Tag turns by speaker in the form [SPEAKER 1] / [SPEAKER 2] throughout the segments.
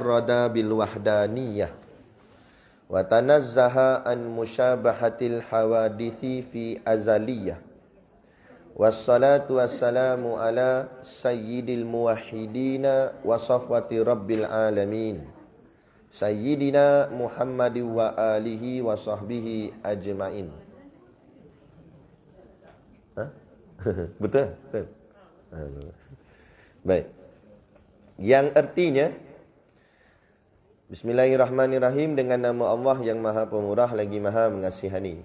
[SPEAKER 1] rada bil wahdaniyah wa tanazzaha an musyabahatil hawadithi fi azaliyah. Wassalatu wassalamu ala sayyidil muwahhidina wa safwati rabbil alamin sayyidina Muhammadin wa alihi wa sahbihi ajma'in. Betul? Betul. Baik. Yang artinya, Bismillahirrahmanirrahim, dengan nama Allah yang Maha Pemurah lagi Maha Mengasihani.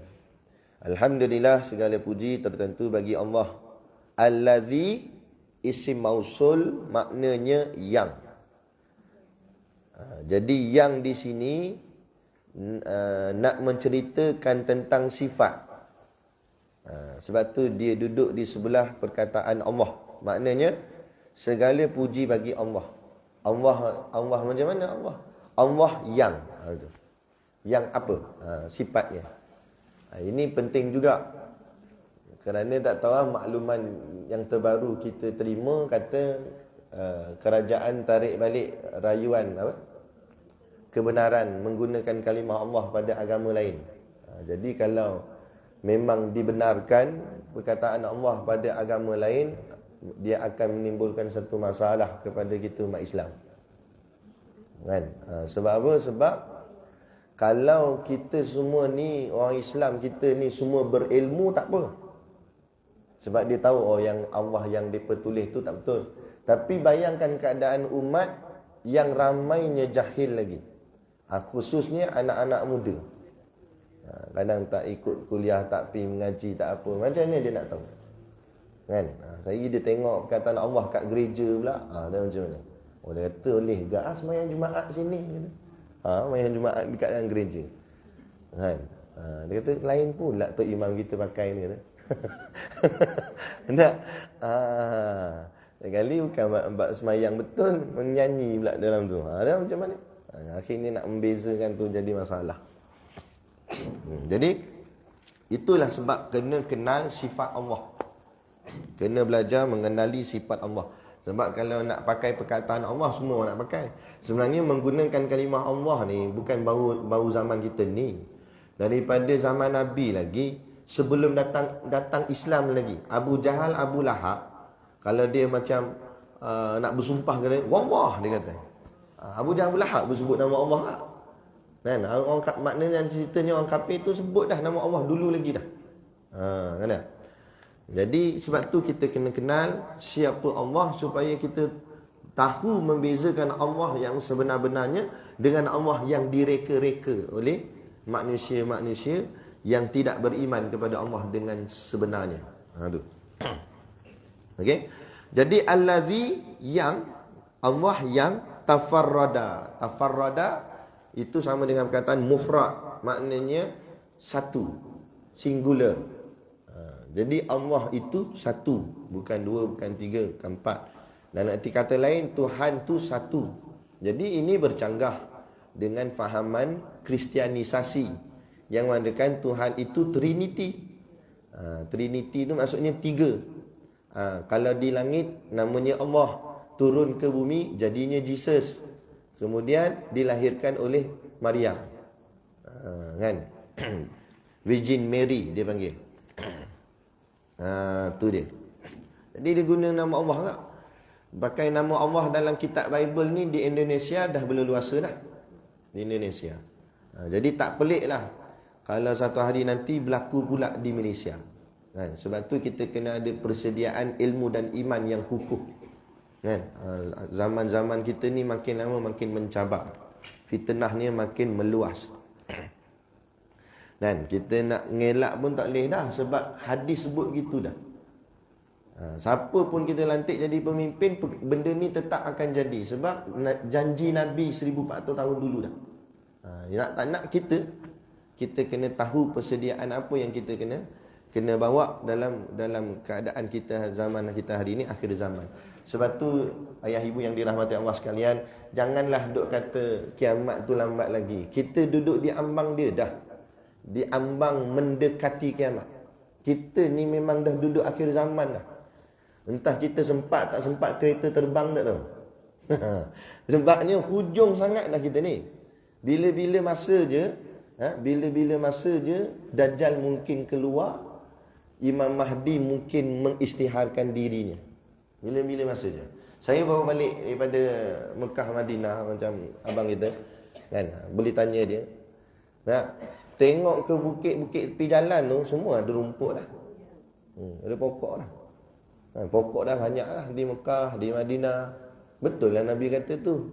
[SPEAKER 1] Alhamdulillah, segala puji tertentu bagi Allah. Allazi, isim mausul, maknanya yang. Jadi yang di sini nak menceritakan tentang sifat. Sebab tu dia duduk di sebelah perkataan Allah. Maknanya segala puji bagi Allah. Allah macam mana Allah? Allah yang. Yang apa? Sifatnya. Ini penting juga. Kerana tak tahu makluman yang terbaru kita terima kata kerajaan tarik balik rayuan kebenaran menggunakan kalimah Allah pada agama lain. Jadi kalau memang dibenarkan perkataan Allah pada agama lain, dia akan menimbulkan satu masalah kepada kita umat Islam. Kan? Sebab apa? Sebab kalau kita semua ni, orang Islam kita ni semua berilmu, tak apa. Sebab dia tahu yang Allah yang mereka tulis tu tak betul. Tapi bayangkan keadaan umat yang ramainya jahil lagi. Khususnya anak-anak muda. Kadang tak ikut kuliah, tak pergi mengaji, tak apa. Macam mana dia nak tahu? Kan? Saya dia tengok perkataan Allah kat gereja pula. Dia macam mana? Dia kata boleh juga semayang Jumaat sini. Semayang Jumaat dekat dalam gereja. Kan? Dia kata lain pula Tok Imam kita pakai ni. Tak? Sekali bukan buat semayang betul, menyanyi pula dalam tu. Dia macam mana? Akhirnya nak membezakan tu jadi masalah. Jadi itulah sebab kena kenal sifat Allah. Kena belajar mengenali sifat Allah. Sebab kalau nak pakai perkataan Allah, semua nak pakai. Sebenarnya menggunakan kalimah Allah ni bukan baru zaman kita ni. Daripada zaman Nabi lagi, sebelum datang Islam lagi. Abu Jahal, Abu Lahab, kalau dia macam nak bersumpah kata wallah, dia kata. Abu Jahal, Abu Lahab bersebut nama Allah tak? Kan? Maknanya ceritanya orang kafir tu sebut dah nama Allah dulu lagi dah. Kan tak? Jadi sebab tu kita kena kenal siapa Allah supaya kita tahu membezakan Allah yang sebenar-benarnya dengan Allah yang direka-reka oleh manusia-manusia yang tidak beriman kepada Allah dengan sebenarnya. Tu. Okey. Jadi allazi, yang, Allah yang tafarrada. Tafarrada itu sama dengan perkataan mufrad, maknanya satu, singular. Jadi Allah itu satu, bukan dua, bukan tiga, bukan empat. Dan arti kata lain, Tuhan tu satu. Jadi ini bercanggah dengan fahaman Kristianisasi yang mengatakan Tuhan itu Trinity. Trinity itu maksudnya tiga. Kalau di langit namanya Allah, turun ke bumi jadinya Jesus. Kemudian dilahirkan oleh Maryam. Kan? Virgin Mary dia panggil. Tu dia. Jadi dia guna nama Allah tak? Pakai nama Allah dalam kitab Bible ni di Indonesia dah berleluasa dah. Di Indonesia. Jadi tak pelik lah kalau satu hari nanti berlaku pula di Malaysia. Kan? Sebab tu kita kena ada persediaan ilmu dan iman yang kukuh. Kan? Zaman-zaman kita ni makin lama makin mencabar. Fitnahnya makin meluas. Dan kita nak ngelak pun tak boleh dah. Sebab hadis sebut gitu dah. Siapa pun kita lantik jadi pemimpin, benda ni tetap akan jadi. Sebab janji Nabi 1400 tahun dulu dah. Nak tak nak kita kena tahu persediaan apa yang kita kena bawa dalam keadaan kita, zaman kita hari ini, akhir zaman. Sebab tu ayah ibu yang dirahmati Allah sekalian, janganlah duk kata kiamat tu lambat lagi. Kita duduk di ambang dia dah. Di ambang mendekati kiamat. Kita ni memang dah duduk akhir zaman dah. Entah kita sempat tak sempat kereta terbang tak tahu. Sebabnya hujung sangat dah kita ni. Bila-bila masa je, bila-bila masa je Dajjal mungkin keluar, Imam Mahdi mungkin mengisytiharkan dirinya. Bila-bila masa je. Saya baru balik daripada Mekah Madinah macam abang kita kan, boleh tanya dia. Tengok ke bukit-bukit tepi jalan tu semua ada rumput dah. Ada pokok dah. Pokok dah banyak lah di Mekah, di Madinah. Betul lah Nabi kata tu,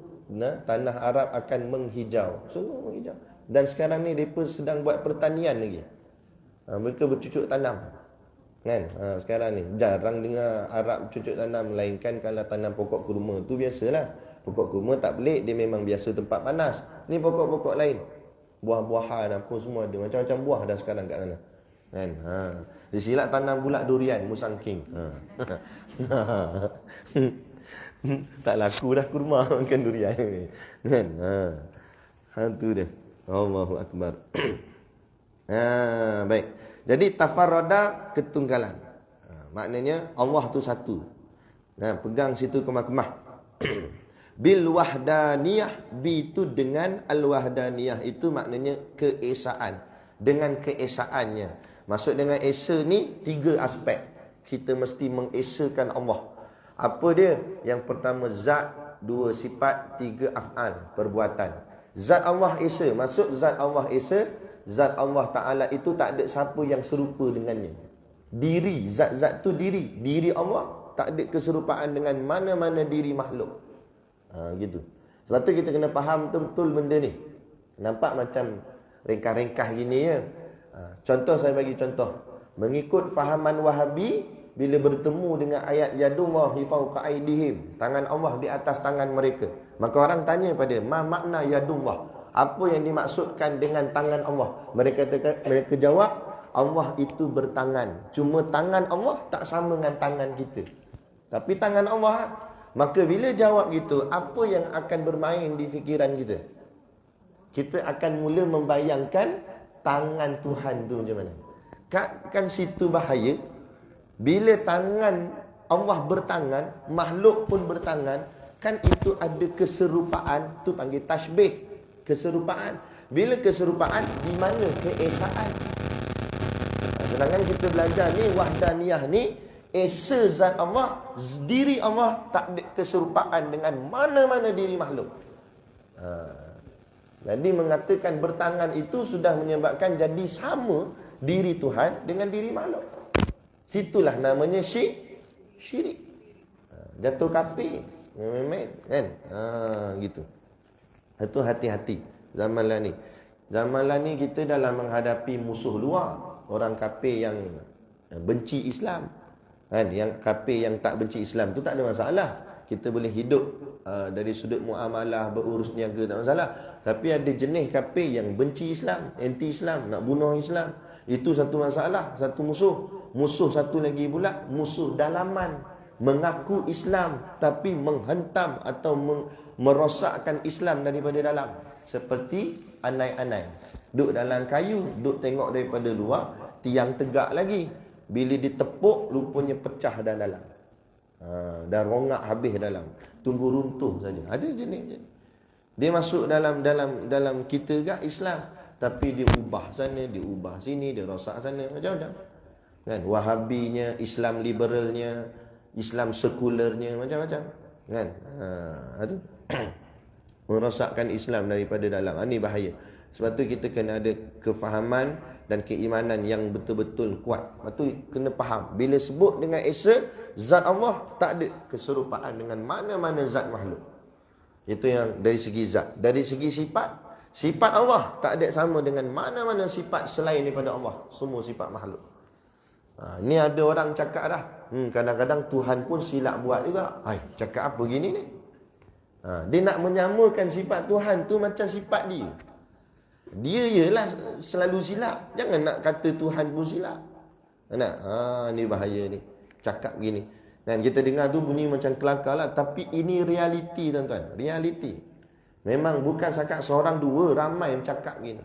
[SPEAKER 1] tanah Arab akan menghijau. Semua menghijau. Dan sekarang ni mereka sedang buat pertanian lagi. Mereka bercucuk tanam kan. Sekarang ni jarang dengar Arab cucuk tanam, melainkan kalau tanam pokok kurma tu biasalah. Pokok kurma tak pelik, dia memang biasa tempat panas. Ni pokok-pokok lain, buah-buahan apa semua ada, macam-macam buah dah sekarang kat sana kan. Silap tanam pula durian musangking. Tak laku dah kurma makan durian kan. Tu dia. Allahu akbar. Baik. Jadi tafarrada ketunggalan. Maknanya Allah tu satu. Pegang situ kemah-kemah. Bil wahdaniyah, bi itu dengan al wahdaniyah itu maknanya keesaan. Dengan keesaannya. Maksud dengan esa ni tiga aspek. Kita mesti mengesakan Allah. Apa dia? Yang pertama zat, dua sifat, tiga af'al, perbuatan. Zat Allah esa. Maksud zat Allah esa, zat Allah Ta'ala itu tak ada siapa yang serupa dengannya. Diri, zat-zat tu diri. Diri Allah tak ada keserupaan dengan mana-mana diri makhluk. Gitu. Sebab tu kita kena faham betul-betul benda ni. Nampak macam ringkas-ringkas gini ya. Contoh, saya bagi contoh. Mengikut fahaman Wahabi, bila bertemu dengan ayat yadullahi fawqa aydihim, tangan Allah di atas tangan mereka, maka orang tanya pada ma makna yadullah, apa yang dimaksudkan dengan tangan Allah? Mereka jawab, Allah itu bertangan, cuma tangan Allah tak sama dengan tangan kita, tapi tangan Allah lah. Maka bila jawab gitu, apa yang akan bermain di fikiran kita? Kita akan mula membayangkan tangan Tuhan tu macam mana. Kan situ bahaya. Bila tangan Allah bertangan, makhluk pun bertangan, kan itu ada keserupaan, tu panggil tashbih, keserupaan. Bila keserupaan, di mana keesaan? Sedangkan kita belajar ni wahdaniyah ni, esa zat Allah, diri Allah tak ada keserupaan dengan mana-mana diri makhluk. Jadi mengatakan bertangan itu sudah menyebabkan jadi sama diri Tuhan dengan diri makhluk. Situlah namanya syirik. Jatuh kafir. Kan? Gitu. Itu hati-hati. Zaman lah ni kita dalam menghadapi musuh luar, orang kafir yang benci Islam. Kan? Yang kafir yang tak benci Islam tu tak ada masalah. Kita boleh hidup dari sudut muamalah, berurus niaga, tak masalah. Tapi ada jenis kafir yang benci Islam, anti Islam, nak bunuh Islam. Itu satu masalah, satu musuh. Musuh satu lagi pula, musuh dalaman. Mengaku Islam tapi menghentam atau merosakkan Islam daripada dalam. Seperti anai-anai. Duduk dalam kayu, duduk tengok daripada luar, tiang tegak lagi. Bila ditepuk, rupanya pecah dah dalam. Dah rongak habis dalam. Tunggu runtuh saja. Ada jenis. Dia masuk dalam kita gak Islam. Tapi dia ubah sana, dia ubah sini, dia rosak sana, macam-macam. Kan? Wahabinya, Islam liberalnya, Islam sekularnya, macam-macam. Kan? Itu merosakkan Islam daripada dalam. Ini bahaya. Sebab tu kita kena ada kefahaman dan keimanan yang betul-betul kuat. Sebab tu kena faham. Bila sebut dengan esa, zat Allah tak ada keserupaan dengan mana-mana zat makhluk. Itu yang dari segi zat. Dari segi sifat, sifat Allah tak ada sama dengan mana-mana sifat selain daripada Allah. Semua sifat makhluk. Ni ada orang cakap dah. Kadang-kadang Tuhan pun silap buat juga. Cakap apa gini ni? Dia nak menyamakan sifat Tuhan tu macam sifat dia. Dia ialah selalu silap. Jangan nak kata Tuhan pun silap. Ni bahaya ni. Cakap begini. Dan kita dengar tu bunyi macam kelakar lah. Tapi ini realiti tuan-tuan. Realiti. Memang bukan sakat seorang dua, ramai yang cakap gini.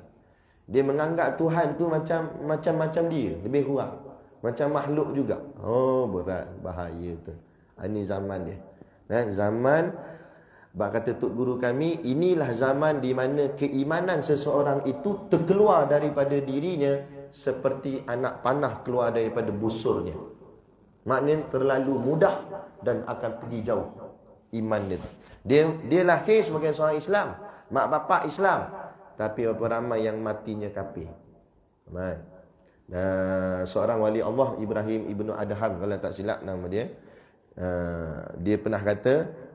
[SPEAKER 1] Dia menganggap Tuhan tu macam-macam dia, lebih kurang. Macam makhluk juga. Berat, bahaya tu. Ini zaman dia. Zaman Sebab kata Tok Guru kami, inilah zaman di mana keimanan seseorang itu terkeluar daripada dirinya seperti anak panah keluar daripada busurnya. Maknanya terlalu mudah dan akan pergi jauh iman dia. Dia lahir sebagai seorang Islam, mak bapak Islam, tapi berapa ramai yang matinya kafir. Baik. Seorang wali Allah, Ibrahim Ibnu Adham, kalau tak silap nama dia, dia pernah kata,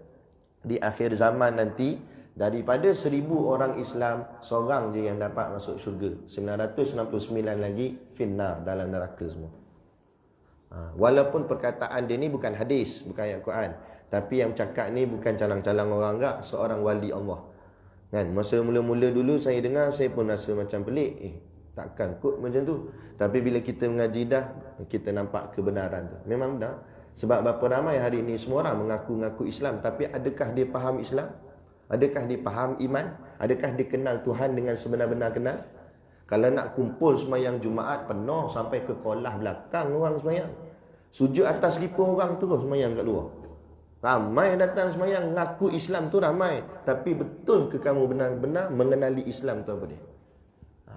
[SPEAKER 1] di akhir zaman nanti, daripada 1000 orang Islam, seorang je yang dapat masuk syurga. 999 lagi finnar, dalam neraka semua. Walaupun perkataan dia ni bukan hadis, bukan ayat Quran, tapi yang cakap ni bukan calang-calang orang enggak, seorang wali Allah. Kan, masa mula-mula dulu saya dengar, saya pun rasa macam pelik. Takkan kot macam tu. Tapi bila kita mengaji dah, kita nampak kebenaran tu. Memang benar. Sebab berapa ramai hari ini semua orang mengaku-ngaku Islam, tapi adakah dia faham Islam? Adakah dia faham iman? Adakah dia kenal Tuhan dengan sebenar-benar kenal? Kalau nak kumpul semayang Jumaat, penuh sampai ke kolah belakang orang semayang. Sujud atas lipa orang terus semayang kat luar. Ramai datang semayang, ngaku Islam tu ramai. Tapi betul ke kamu benar-benar mengenali Islam tu apa dia?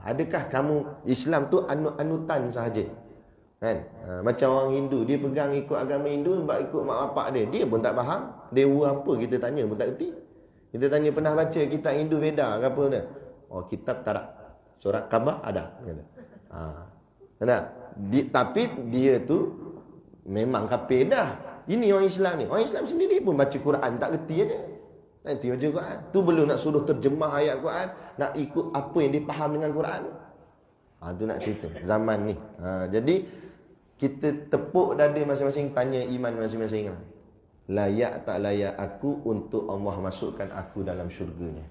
[SPEAKER 1] Adakah kamu Islam tu anut-anutan sahaja? Kan? Macam orang Hindu, dia pegang ikut agama Hindu sebab ikut mak bapak dia. Dia pun tak faham. Dewa apa kita tanya pun tak erti. Kita tanya pernah baca kitab Hindu Veda ke apa dia? Oh, kitab tak ada. Surat Kaabah ada. Tapi dia tu memang kafir dah. Ini orang Islam ni. Orang Islam sendiri pun baca Quran tak erti ada. Nanti baca Quran. Tu belum nak suruh terjemah ayat Quran, nak ikut apa yang dia faham dengan Quran. Tu nak cerita zaman ni. Jadi kita tepuk dada masing-masing, tanya iman masing-masing lah. Layak tak layak aku untuk Allah masukkan aku dalam syurganya.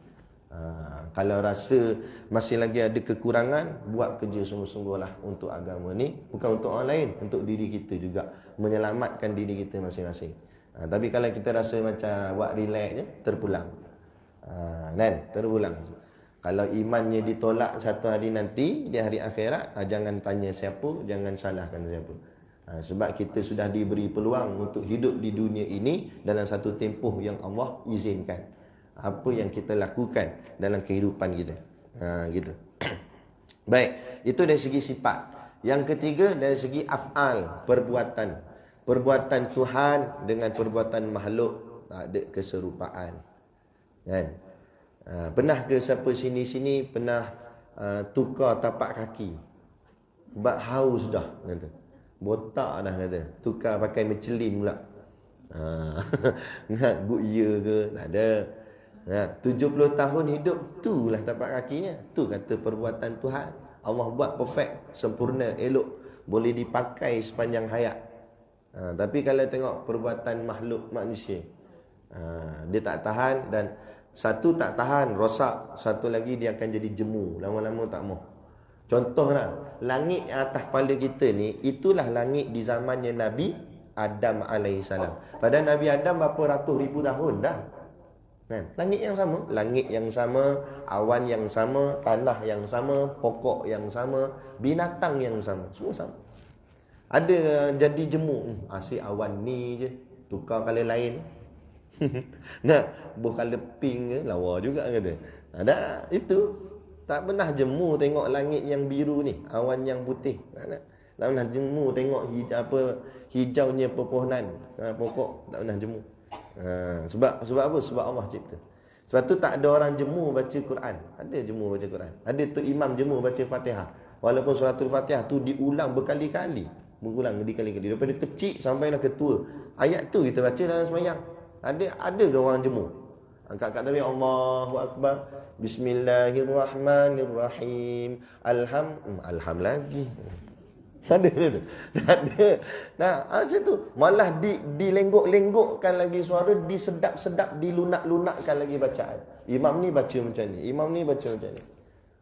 [SPEAKER 1] Kalau rasa masih lagi ada kekurangan, buat kerja sungguh-sungguh lah untuk agama ni. Bukan untuk orang lain, untuk diri kita juga, menyelamatkan diri kita masing-masing. Tapi kalau kita rasa macam buat relax je, terpulang. Terpulang. Kalau imannya ditolak satu hari nanti, di hari akhirat, jangan tanya siapa, jangan salahkan siapa. Sebab kita sudah diberi peluang untuk hidup di dunia ini dalam satu tempoh yang Allah izinkan. Apa yang kita lakukan dalam kehidupan kita. Gitu. Baik, itu dari segi sifat. Yang ketiga, dari segi af'al, perbuatan. Perbuatan Tuhan dengan perbuatan makhluk tak ada keserupaan. Kan? Pernah ke siapa sini-sini pernah tukar tapak kaki? Sebab haus dah kata. Botak dah kata. Tukar pakai Michelin pula. Nak Goodyear ke? Tak ada. 70 tahun hidup, itulah tapak kakinya. Tu kata perbuatan Tuhan. Allah buat perfect, sempurna, elok, boleh dipakai sepanjang hayat. Tapi kalau tengok perbuatan makhluk manusia, dia tak tahan, dan satu tak tahan, rosak. Satu lagi dia akan jadi jemu, lama-lama tak mau. Contohlah, langit yang atas kepala kita ni, itulah langit di zamannya Nabi Adam AS. Padahal Nabi Adam berapa ratus ribu tahun dah. Kan? Langit yang sama, langit yang sama, awan yang sama, tanah yang sama, pokok yang sama, binatang yang sama, semua sama. Ada jadi jemu, asyik awan ni je, tukar color lain. Nak buh color pink ke, lawa juga kata. Ada, itu tak pernah jemu tengok langit yang biru ni, awan yang putih. Tak pernah jemu tengok hijaunya pepohonan, pokok, tak pernah jemu. Sebab apa? Sebab Allah cipta. Sebab tu tak ada orang jemu baca Quran. Ada jemu baca Quran. Ada tu imam jemu baca Fatihah. Walaupun suratul Fatihah tu diulang berkali-kali, berulang berkali-kali daripada kecil sampailah ke tua. Ayat tu kita baca dalam sembahyang. Ada ke orang jemu? Angkat kat takbir, Allahu Akbar, Bismillahirrahmanirrahim, Alham lagi. Tak ada. Macam tu. Malah dilenggok-lenggokkan lagi suara, disedap-sedap, dilunak-lunakkan lagi bacaan. Imam ni baca macam ni, imam ni baca macam ni.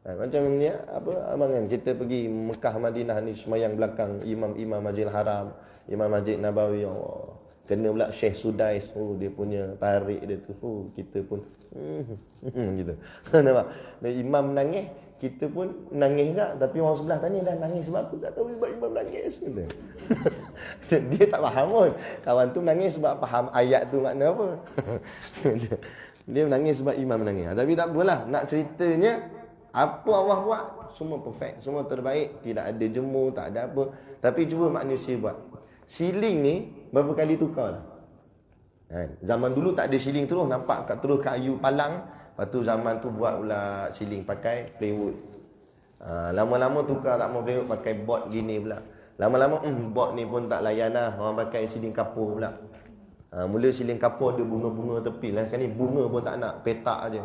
[SPEAKER 1] Macam ni abangan kita pergi Mekah Madinah ni semayang belakang imam Masjidil Haram, Imam Masjid Nabawi. Allah. Kena pula Syekh Sudais, dia punya tarik dia tu. Kita pun gitu. Nampak? Imam nangis, kita pun nangis juga. Tapi orang sebelah tanya, dah nangis sebab apa? Tak tahu sebab imam nangis. Dia tak faham pun. Kawan tu nangis sebab faham ayat tu makna apa. Dia menangis sebab iman menangis. Tapi tak apalah, nak ceritanya apa Allah buat semua perfect, semua terbaik, tidak ada jemur, tak ada apa. Tapi cuba manusia buat. Siling ni berapa kali tukar dah. Zaman dulu tak ada siling terus, nampak terus kayu palang. Lepas tu zaman tu buat pula siling pakai plywood. Lama-lama tukar tak mau plywood, pakai board gini pula. Lama-lama board ni pun tak layan lah, orang pakai siling kapur pula. Mula siling kapur ada bunga-bunga tepi lah. Sekarang ni bunga pun tak nak, petak aje.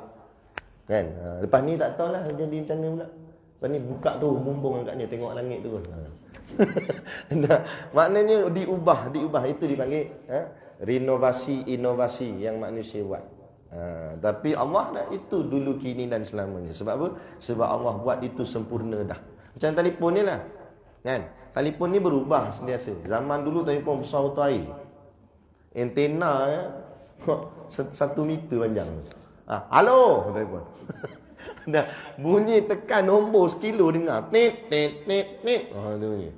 [SPEAKER 1] Kan? Lepas ni tak tahulah jadi macam mana pula. Lepas ni buka tu bumbung agaknya, tengok langit tu. Nah, maknanya diubah. Itu dipanggil renovasi, inovasi yang manusia buat. Tapi Allah dah itu dulu, kini dan selamanya. Sebab apa? Sebab Allah buat itu sempurna dah. Macam telefon ni lah. Kan? Telefon ni berubah sentiasa. Zaman dulu telefon besar tu air. Antena 1 meter panjang. Halo, telefon. Dah bunyi tekan nombor sekilo dengar. Tit. Tu bunyi.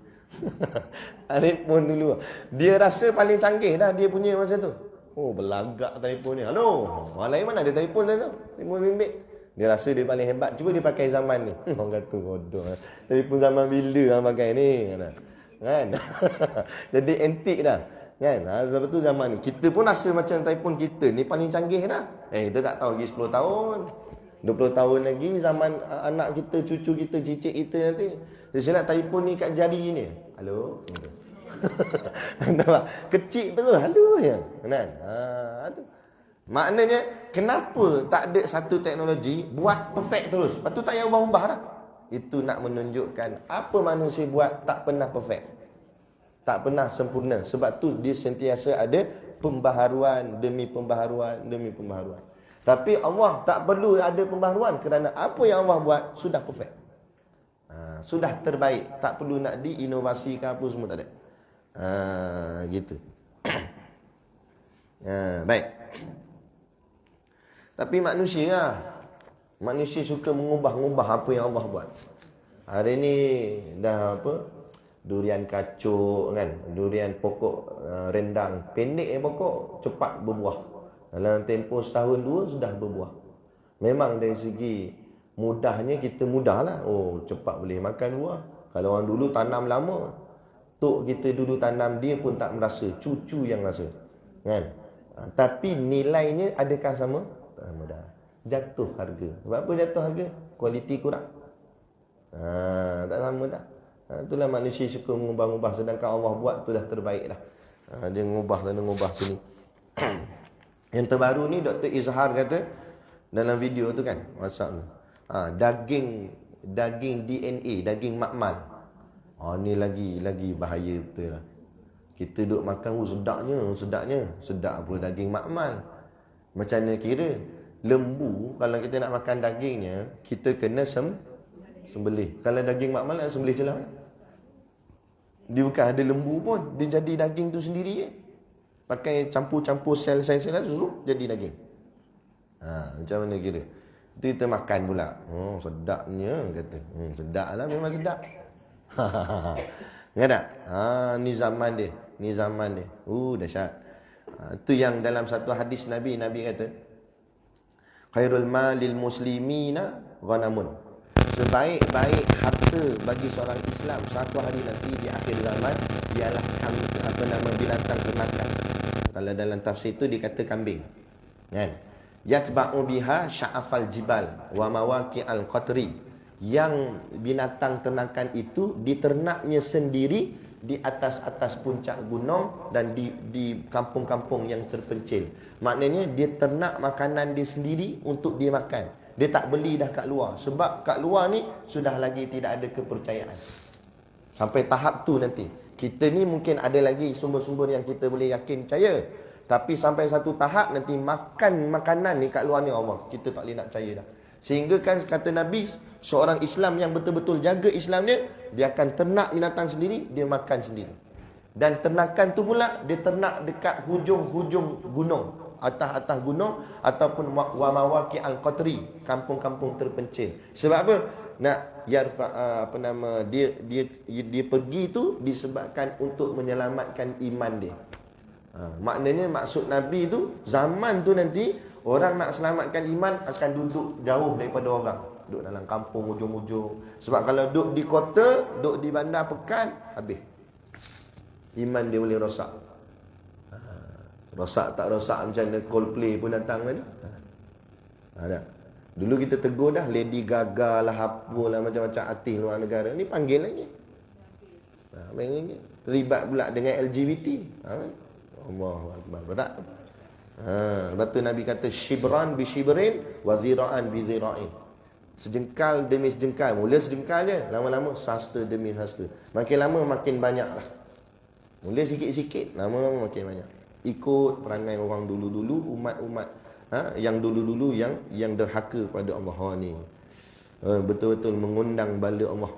[SPEAKER 1] Telefon dulu. Dia rasa paling canggih dah dia punya masa tu. Oh, belagak telefon ni. Halo. Orang lain mana ada telefon dah tu? Telefon bimbit. Dia rasa dia paling hebat. Cuba dia pakai zaman ni. Orang kata bodoh. Telefon zaman bila orang pakai ni? Kan? Jadi antik dah. Kan? Sebab tu zaman ni kita pun rasa macam telefon kita ni paling canggih dah. Kita tak tahu lagi 10 tahun 20 tahun lagi zaman anak kita, cucu kita, cicit kita nanti dia silap telefon ni kat jari ni. Halo. Nampak? Kecil terus halo je. Kan? Tu. Maknanya kenapa tak ada satu teknologi buat perfect terus. Lepas tu tak payah ubah-ubah dah. Itu nak menunjukkan apa manusia buat tak pernah perfect. Tak pernah sempurna. Sebab tu dia sentiasa ada pembaharuan demi pembaharuan demi pembaharuan. Tapi Allah tak perlu ada pembaharuan kerana apa yang Allah buat sudah perfect. Sudah terbaik. Tak perlu nak diinovasikan apa semua, tak ada. Gitu. Baik. Tapi manusia suka mengubah-ubah apa yang Allah buat. Hari ni dah apa? Durian kacuk kan, durian pokok rendang, pendek pokok, cepat berbuah. Dalam tempoh setahun dua sudah berbuah. Memang dari segi mudahnya kita mudahlah. Oh, cepat boleh makan buah. Kalau orang dulu tanam lama, tok kita dulu tanam dia pun tak merasa, cucu yang rasa. Kan? Tapi nilainya adakah sama? Tak sama dah. Jatuh harga. Sebab apa jatuh harga? Kualiti kurang. Tak sama dah. Itulah manusia suka mengubah-ubah, sedangkan Allah buat tu dah terbaik dah. Dia mengubah sini. Yang terbaru ni Dr. Izhar kata dalam video tu kan, WhatsApp tu. Daging DNA, daging makmal. Ni lagi bahaya betul lah. Kita duk makan sedapnya. Sedap apa daging makmal. Macam mana kira? Lembu kalau kita nak makan dagingnya, kita kena sembelih. Kalau daging makmal nak sembelih celah. Dia bukan ada lembu pun, dia jadi daging tu sendiri pakai campur-campur sel-sel tu jadi daging. Macam mana kira? Itu kita makan pula. Sedapnya kata. Sedap lah, memang sedap. Ingat tak? Ni zaman dia. Dahsyat. Itu yang dalam satu hadis Nabi kata, khairul malil muslimina ghanamun. Sebaik-baik harta bagi seorang Islam satu hari nanti di akhir zaman ialah binatang ternakan. Kalau dalam tafsir itu dikata kambing. Kan? Yatba'u biha sya'afal jibal wa mawaqi'al qatri. Yang binatang ternakan itu diternaknya sendiri di atas puncak gunung dan di kampung-kampung yang terpencil. Maknanya dia ternak makanan dia sendiri untuk dia makan. Dia tak beli dah kat luar. Sebab kat luar ni sudah lagi tidak ada kepercayaan. Sampai tahap tu nanti. Kita ni mungkin ada lagi sumber-sumber yang kita boleh yakin percaya. Tapi sampai satu tahap nanti makan makanan ni kat luar ni Allah, kita tak boleh nak percaya dah. Sehingga kan kata Nabi, seorang Islam yang betul-betul jaga Islam dia akan ternak binatang sendiri, dia makan sendiri. Dan ternakan tu pula dia ternak dekat hujung-hujung gunung, atas gunung ataupun wamawaki al-qatri, kampung-kampung terpencil. Sebab apa? Nak dia pergi tu disebabkan untuk menyelamatkan iman dia. Maknanya maksud Nabi tu zaman tu nanti Orang nak selamatkan iman akan duduk jauh daripada orang. Duduk dalam kampung ujung-ujung. Sebab kalau duduk di kota, duduk di bandar pekan, habis. Iman dia boleh rosak. Rosak tak rosak macam mana Coldplay pun datang tadi. Ada. Dulu kita tegur dah Lady Gaga lah, apalah macam-macam artis luar negara. Ni panggil lagi. Terlibat pula dengan LGBT. Allahu Akbar. Berat. Lepas tu Nabi kata shibran bi shibrin wa zira'an bi zira'in. Sejengkal demi sejengkal. Mula sejengkal je, lama-lama sasta demi sasta. Makin lama makin banyak lah. Mula sikit-sikit, lama-lama makin banyak. Ikut perangai orang dulu-dulu, umat-umat yang dulu-dulu yang derhaka pada Allah ni. Betul-betul mengundang bala Allah.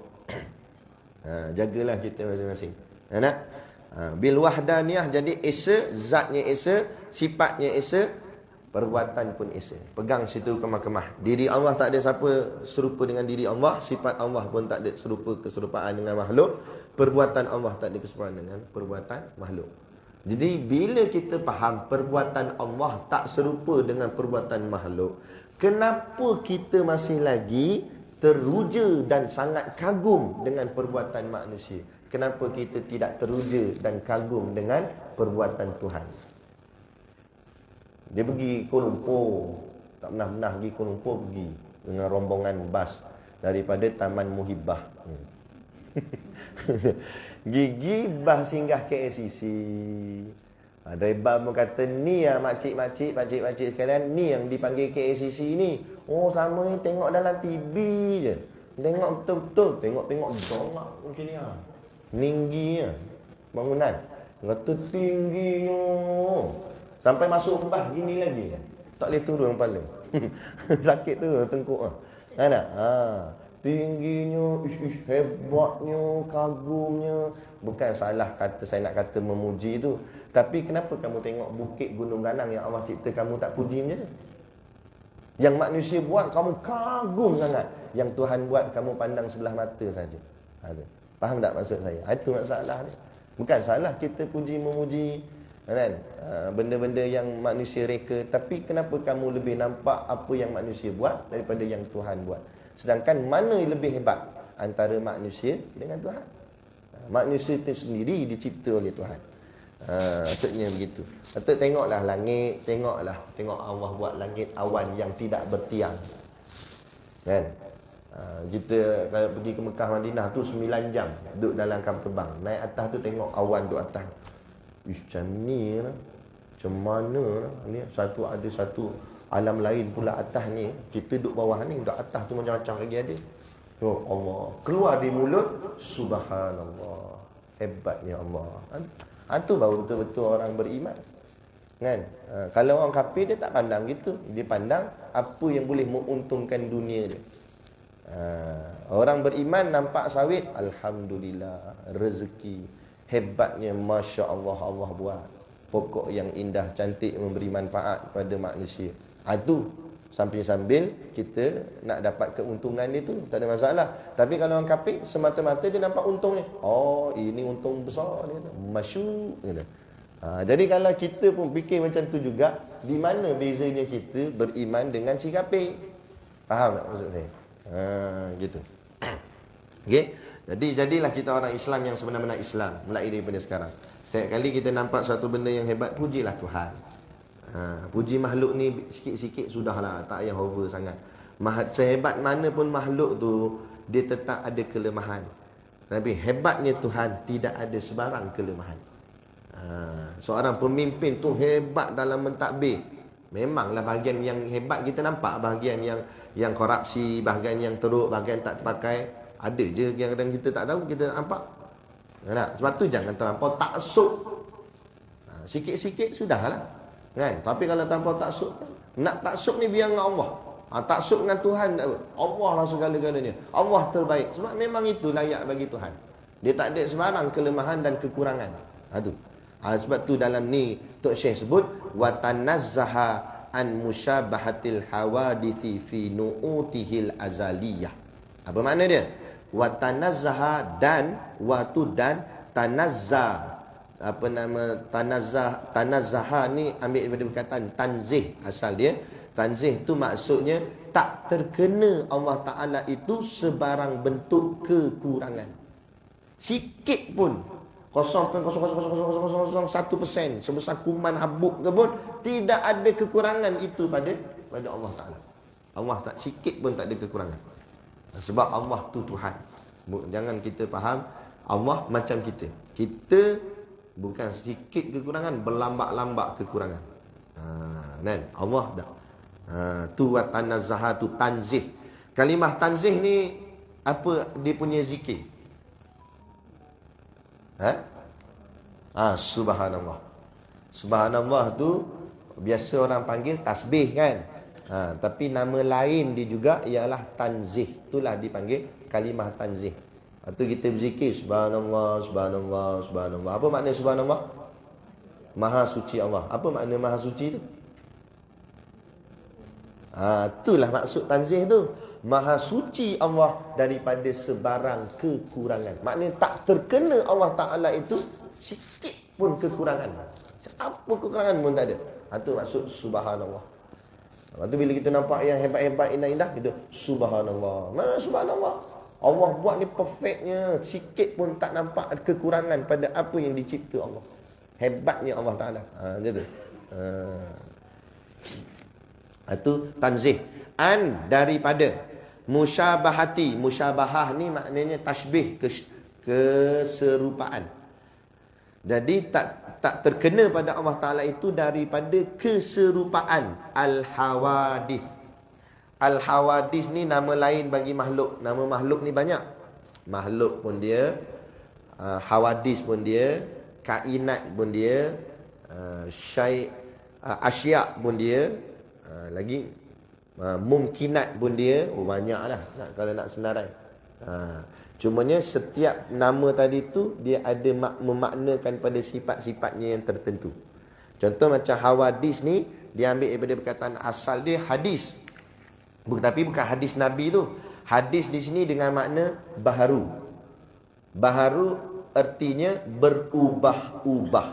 [SPEAKER 1] Jagalah kita masing-masing. Nak? Bil wahdaniyah, jadi esa, zatnya esa, sifatnya esa, perbuatan pun esa. Pegang situ kemah-kemah. Diri Allah tak ada siapa serupa dengan diri Allah, sifat Allah pun tak ada keserupaan dengan makhluk, perbuatan Allah tak ada keserupaan dengan perbuatan makhluk. Jadi bila kita faham perbuatan Allah tak serupa dengan perbuatan makhluk, kenapa kita masih lagi teruja dan sangat kagum dengan perbuatan manusia? Kenapa kita tidak teruja dan kagum dengan perbuatan Tuhan? Dia pergi Kuala Lumpur. Tak pernah pergi Kuala Lumpur, pergi dengan rombongan bas daripada Taman Muhibbah. Gigi bas singgah KLCC. Driver pun kata, ni ya makcik-makcik, pakcik-pakcik sekalian, ni yang dipanggil KLCC ni. Oh, selama ni tengok dalam TV je. Tengok betul-betul, tengok-tengok dongak mungkin ni. Tingginya bangunan. Kata tingginya. Sampai masuk bas gini lagi. Tak boleh turun kepala. Sakit tu tengkuk ah. Kan tak? Tingginya, hebatnya, kagumnya. Bukan salah kata saya nak kata memuji tu. Tapi kenapa kamu tengok bukit gunung ganang yang Allah cipta kamu tak puji macam tu? Yang manusia buat kamu kagum sangat. Yang Tuhan buat kamu pandang sebelah mata saja. Faham tak maksud saya? Itu masalah ni. Bukan salah kita puji memuji kan? Benda-benda yang manusia reka. Tapi kenapa kamu lebih nampak apa yang manusia buat daripada yang Tuhan buat? Sedangkan mana yang lebih hebat antara manusia dengan Tuhan? Manusia itu sendiri dicipta oleh Tuhan. Maksudnya begitu. Atau tengoklah langit, tengok Allah buat langit awan yang tidak bertiang. Kan? Kita kalau pergi ke Mekah Madinah tu 9 jam duduk dalam kapal terbang. Naik atas tu tengok awan duduk atas. Macam ni lah. Macam mana lah. Ni ada satu alam lain pula atas ni. Kita duduk bawah ni, duduk atas tu macam-macam lagi ada. Oh Allah. Keluar di mulut, subhanallah. Hebatnya Allah. Itu baru betul-betul orang beriman. Kan? Kalau orang kafir dia tak pandang gitu. Dia pandang apa yang boleh menguntungkan dunia dia. Orang beriman nampak sawit, alhamdulillah, rezeki, hebatnya, masya Allah, Allah buat pokok yang indah, cantik, memberi manfaat pada manusia. Itu sambil-sambil kita nak dapat keuntungan dia tu, tak ada masalah. Tapi kalau orang kafir, semata-mata dia nampak untungnya. Oh, ini untung besar dia, masyuk gitu. Jadi kalau kita pun fikir macam tu juga, di mana bezanya kita beriman dengan si kafir? Faham tak maksud saya? Gitu. Okey. Jadi jadilah kita orang Islam yang sebenar-benar Islam mulai daripada sekarang. Setiap kali kita nampak satu benda yang hebat, pujilah Tuhan. Puji makhluk ni sikit-sikit sudahlah, tak payah over sangat. Sehebat mana pun makhluk tu, dia tetap ada kelemahan. Tapi hebatnya Tuhan, tidak ada sebarang kelemahan. Seorang pemimpin tu hebat dalam mentadbir. Memanglah bahagian yang hebat kita nampak, bahagian yang korupsi, bahagian yang teruk, bahagian tak terpakai. Ada je yang kadang kita tak tahu, kita tak nampak. Tak? Sebab tu jangan terlampau taksub. Sikit-sikit sudahlah. Kan? Tapi kalau terlampau taksub, nak taksub ni biar dengan Allah. Taksub dengan Tuhan tak apa. Allah lah segala-galanya. Allah terbaik. Sebab memang itu layak bagi Tuhan. Dia tak ada sebarang kelemahan dan kekurangan. Tu. Sebab tu dalam ni Tok Syekh sebut wa tanazzaha an musyabahatil hawadithi fi nu'utihil azaliyah. Apa makna dia? Wa tanazzaha dan tanazzah. Tanazzaha ni ambil daripada perkataan tanzih asal dia. Tanzih tu maksudnya tak terkena Allah Ta'ala itu sebarang bentuk kekurangan. Sikit pun, 0.00001%, sebesar kuman habuk ke pun, tidak ada kekurangan itu pada Allah Ta'ala. Allah tak sikit pun tak ada kekurangan. Sebab Allah tu Tuhan. Jangan kita faham Allah macam kita. Kita bukan sikit kekurangan, berlambak-lambak kekurangan. Kan? Allah dah. Tu wa tanazzahatu tanzih. Kalimah tanzih ni apa dia punya zikir? Subhanallah. Subhanallah tu biasa orang panggil tasbih kan. Tapi nama lain dia juga ialah tanzih. Itulah dipanggil kalimah tanzih. Atau kita berzikir subhanallah, subhanallah, subhanallah. Apa makna subhanallah? Maha suci Allah. Apa makna maha suci tu? Itulah maksud tanzih tu. Maha suci Allah daripada sebarang kekurangan. Maknanya tak terkena Allah Ta'ala itu sikit pun kekurangan. Apa kekurangan pun tak ada. Itu maksud subhanallah. Lepas tu bila kita nampak yang hebat-hebat, indah-indah, kita subhanallah. Subhanallah. Allah buat ni perfectnya. Sikit pun tak nampak kekurangan pada apa yang dicipta Allah. Hebatnya Allah Ta'ala. Macam tu. Itu tanzih. Daripada musyabahati. Musyabahah ni maknanya tashbih, keserupaan. Jadi tak terkena pada Allah Ta'ala itu daripada keserupaan. Al-hawadith. Al-hawadith ni nama lain bagi makhluk. Nama makhluk ni banyak. Makhluk pun dia, hawadith pun dia, kainat pun dia, asyak pun dia, lagi mungkinat pun dia. Banyak lah kalau nak senarai. Cumanya setiap nama tadi tu dia ada memaknakan pada sifat-sifatnya yang tertentu. Contoh macam hawadis ni, dia ambil daripada perkataan asal dia hadis. Tapi bukan hadis Nabi tu. Hadis di sini dengan makna baharu. Baharu artinya berubah-ubah.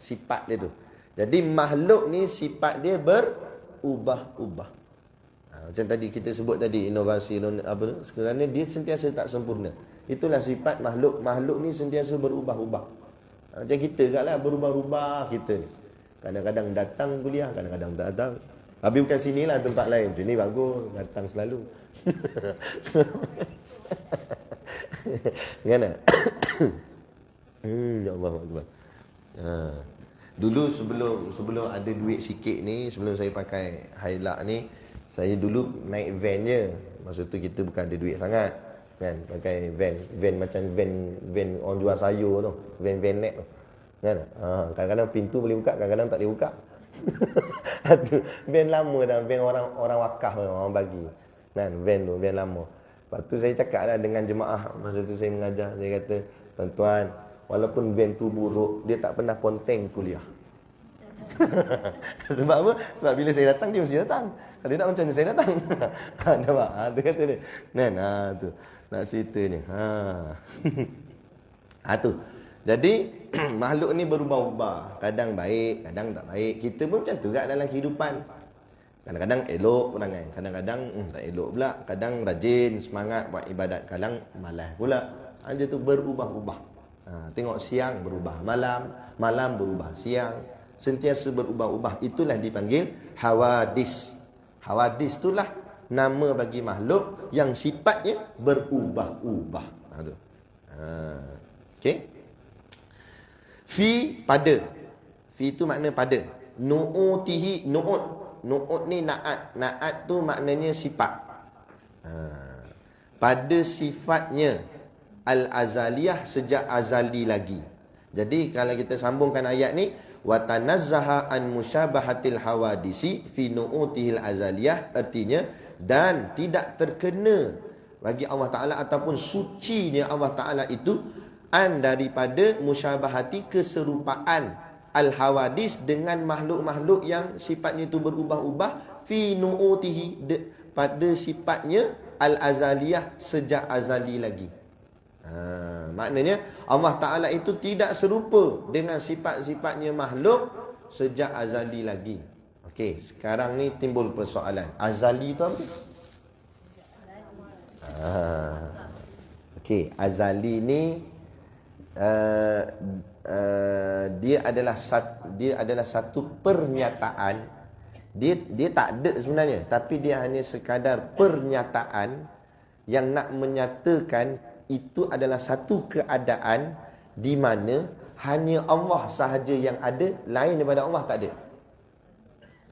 [SPEAKER 1] Sifat dia tu. Jadi makhluk ni sifat dia berubah-ubah. Macam tadi kita sebut tadi, inovasi apa tu, sebenarnya dia sentiasa tak sempurna. Itulah sifat makhluk. Makhluk ni sentiasa berubah-ubah. Macam kita kat lah, berubah-ubah kita ni. Kadang-kadang datang kuliah, kadang-kadang tak datang. Habis bukan sini lah, tempat lain. Sini bagus, datang selalu. Kan tak? Ya Allah Akbar. Dulu sebelum ada duit sikit ni, sebelum saya pakai Hilux ni, saya dulu naik van je. Masa tu kita bukan ada duit sangat kan, pakai van macam van orang jual sayur tu, van net tu kan. Kadang-kadang pintu boleh buka, kadang-kadang tak boleh buka. Itu van lama dah, van orang wakaf, orang bagi kan, van tu van lama. Lepas tu saya cakap lah dengan jemaah, masa tu saya mengajar, saya kata, tuan-tuan, walaupun van tu buruk, dia tak pernah ponteng kuliah. Sebab apa? Sebab bila saya datang, dia mesti datang. Kalau tak, macam mana saya datang? Nampak? Tu kata dia. Kan? Tu. Nak ceritanya. Tu. Jadi, makhluk ni berubah-ubah. Kadang baik, kadang tak baik. Kita pun macam tu kat dalam kehidupan. Kadang-kadang elok perangai. Kadang-kadang tak elok pula. Kadang rajin, semangat buat ibadat. Kadang malas pula. Dia tu berubah-ubah. Tengok siang berubah malam. Malam berubah siang. Sentiasa berubah-ubah. Itulah dipanggil hawadis. Hawadis itulah nama bagi makhluk yang sifatnya berubah-ubah. Okey. Fi pada. Fi itu makna pada. Nu'utihi, nu'ut ni na'at. Na'at tu maknanya sifat. Pada sifatnya al-azaliyah, sejak azali lagi. Jadi kalau kita sambungkan ayat ni, wa tanazzaha an musyabahatil hawadisi fi nu'utihil azaliyah, artinya dan tidak terkena bagi Allah Ta'ala ataupun sucinya Allah Ta'ala itu an daripada musyabahati, keserupaan al-hawadis dengan makhluk-makhluk yang sifatnya itu berubah-ubah fi nu'utihi, pada sifatnya al-azaliyah, sejak azali lagi. Maknanya Allah Ta'ala itu tidak serupa dengan sifat-sifatnya makhluk sejak azali lagi. Okey, sekarang ni timbul persoalan. Azali tu apa? Okey, azali ni dia adalah satu pernyataan. Dia tak ada sebenarnya, tapi dia hanya sekadar pernyataan yang nak menyatakan itu adalah satu keadaan di mana hanya Allah sahaja yang ada, lain daripada Allah tak ada.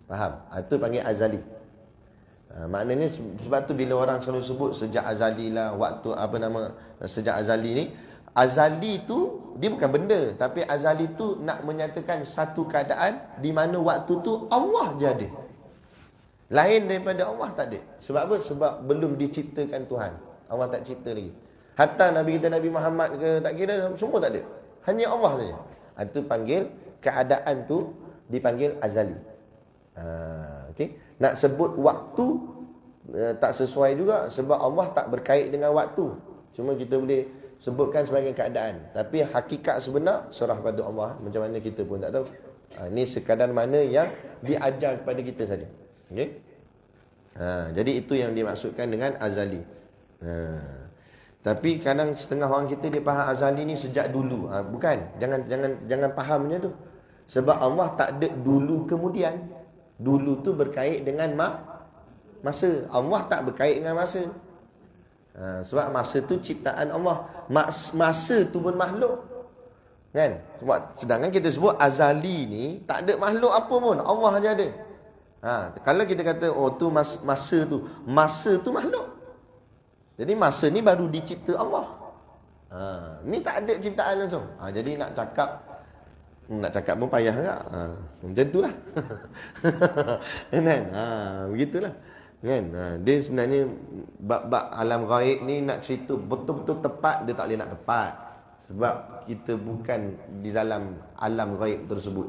[SPEAKER 1] Faham? Itu panggil azali. Maknanya sebab tu bila orang selalu sebut sejak azali lah, waktu sejak azali ni, azali tu dia bukan benda, tapi azali tu nak menyatakan satu keadaan di mana waktu tu Allah je ada, lain daripada Allah tak ada. Sebab apa? Sebab belum diciptakan Tuhan. Allah tak cipta lagi. Hatta Nabi kita Nabi Muhammad ke tak kira, semua tak ada, hanya Allah saja. Itu panggil keadaan tu dipanggil azali. Okay. Nak sebut waktu tak sesuai juga, sebab Allah tak berkait dengan waktu. Cuma kita boleh sebutkan sebagai keadaan, tapi hakikat sebenar serah pada Allah. Macam mana kita pun tak tahu. Ini sekadar mana yang diajar kepada kita saja. Okay. Jadi itu yang dimaksudkan dengan azali. Tapi kadang setengah orang kita dia faham azali ni sejak dulu. Bukan. Jangan fahamnya tu. Sebab Allah tak ada dulu kemudian. Dulu tu berkait dengan masa. Allah tak berkait dengan masa. Sebab masa tu ciptaan Allah. Masa tu pun makhluk. Kan? Sedangkan kita sebut azali ni tak ada makhluk apa pun, Allah saja ada. Kalau kita kata tu masa tu makhluk. Jadi masa ni baru dicipta Allah. Ni tak ada ciptaan langsung. Jadi nak cakap pun payah tak? Macam itulah. Kan? Begitulah. Kan? Dia sebenarnya bab-bab alam gaib ni nak cerita betul-betul tepat, dia tak boleh nak tepat. Sebab kita bukan di dalam alam gaib tersebut.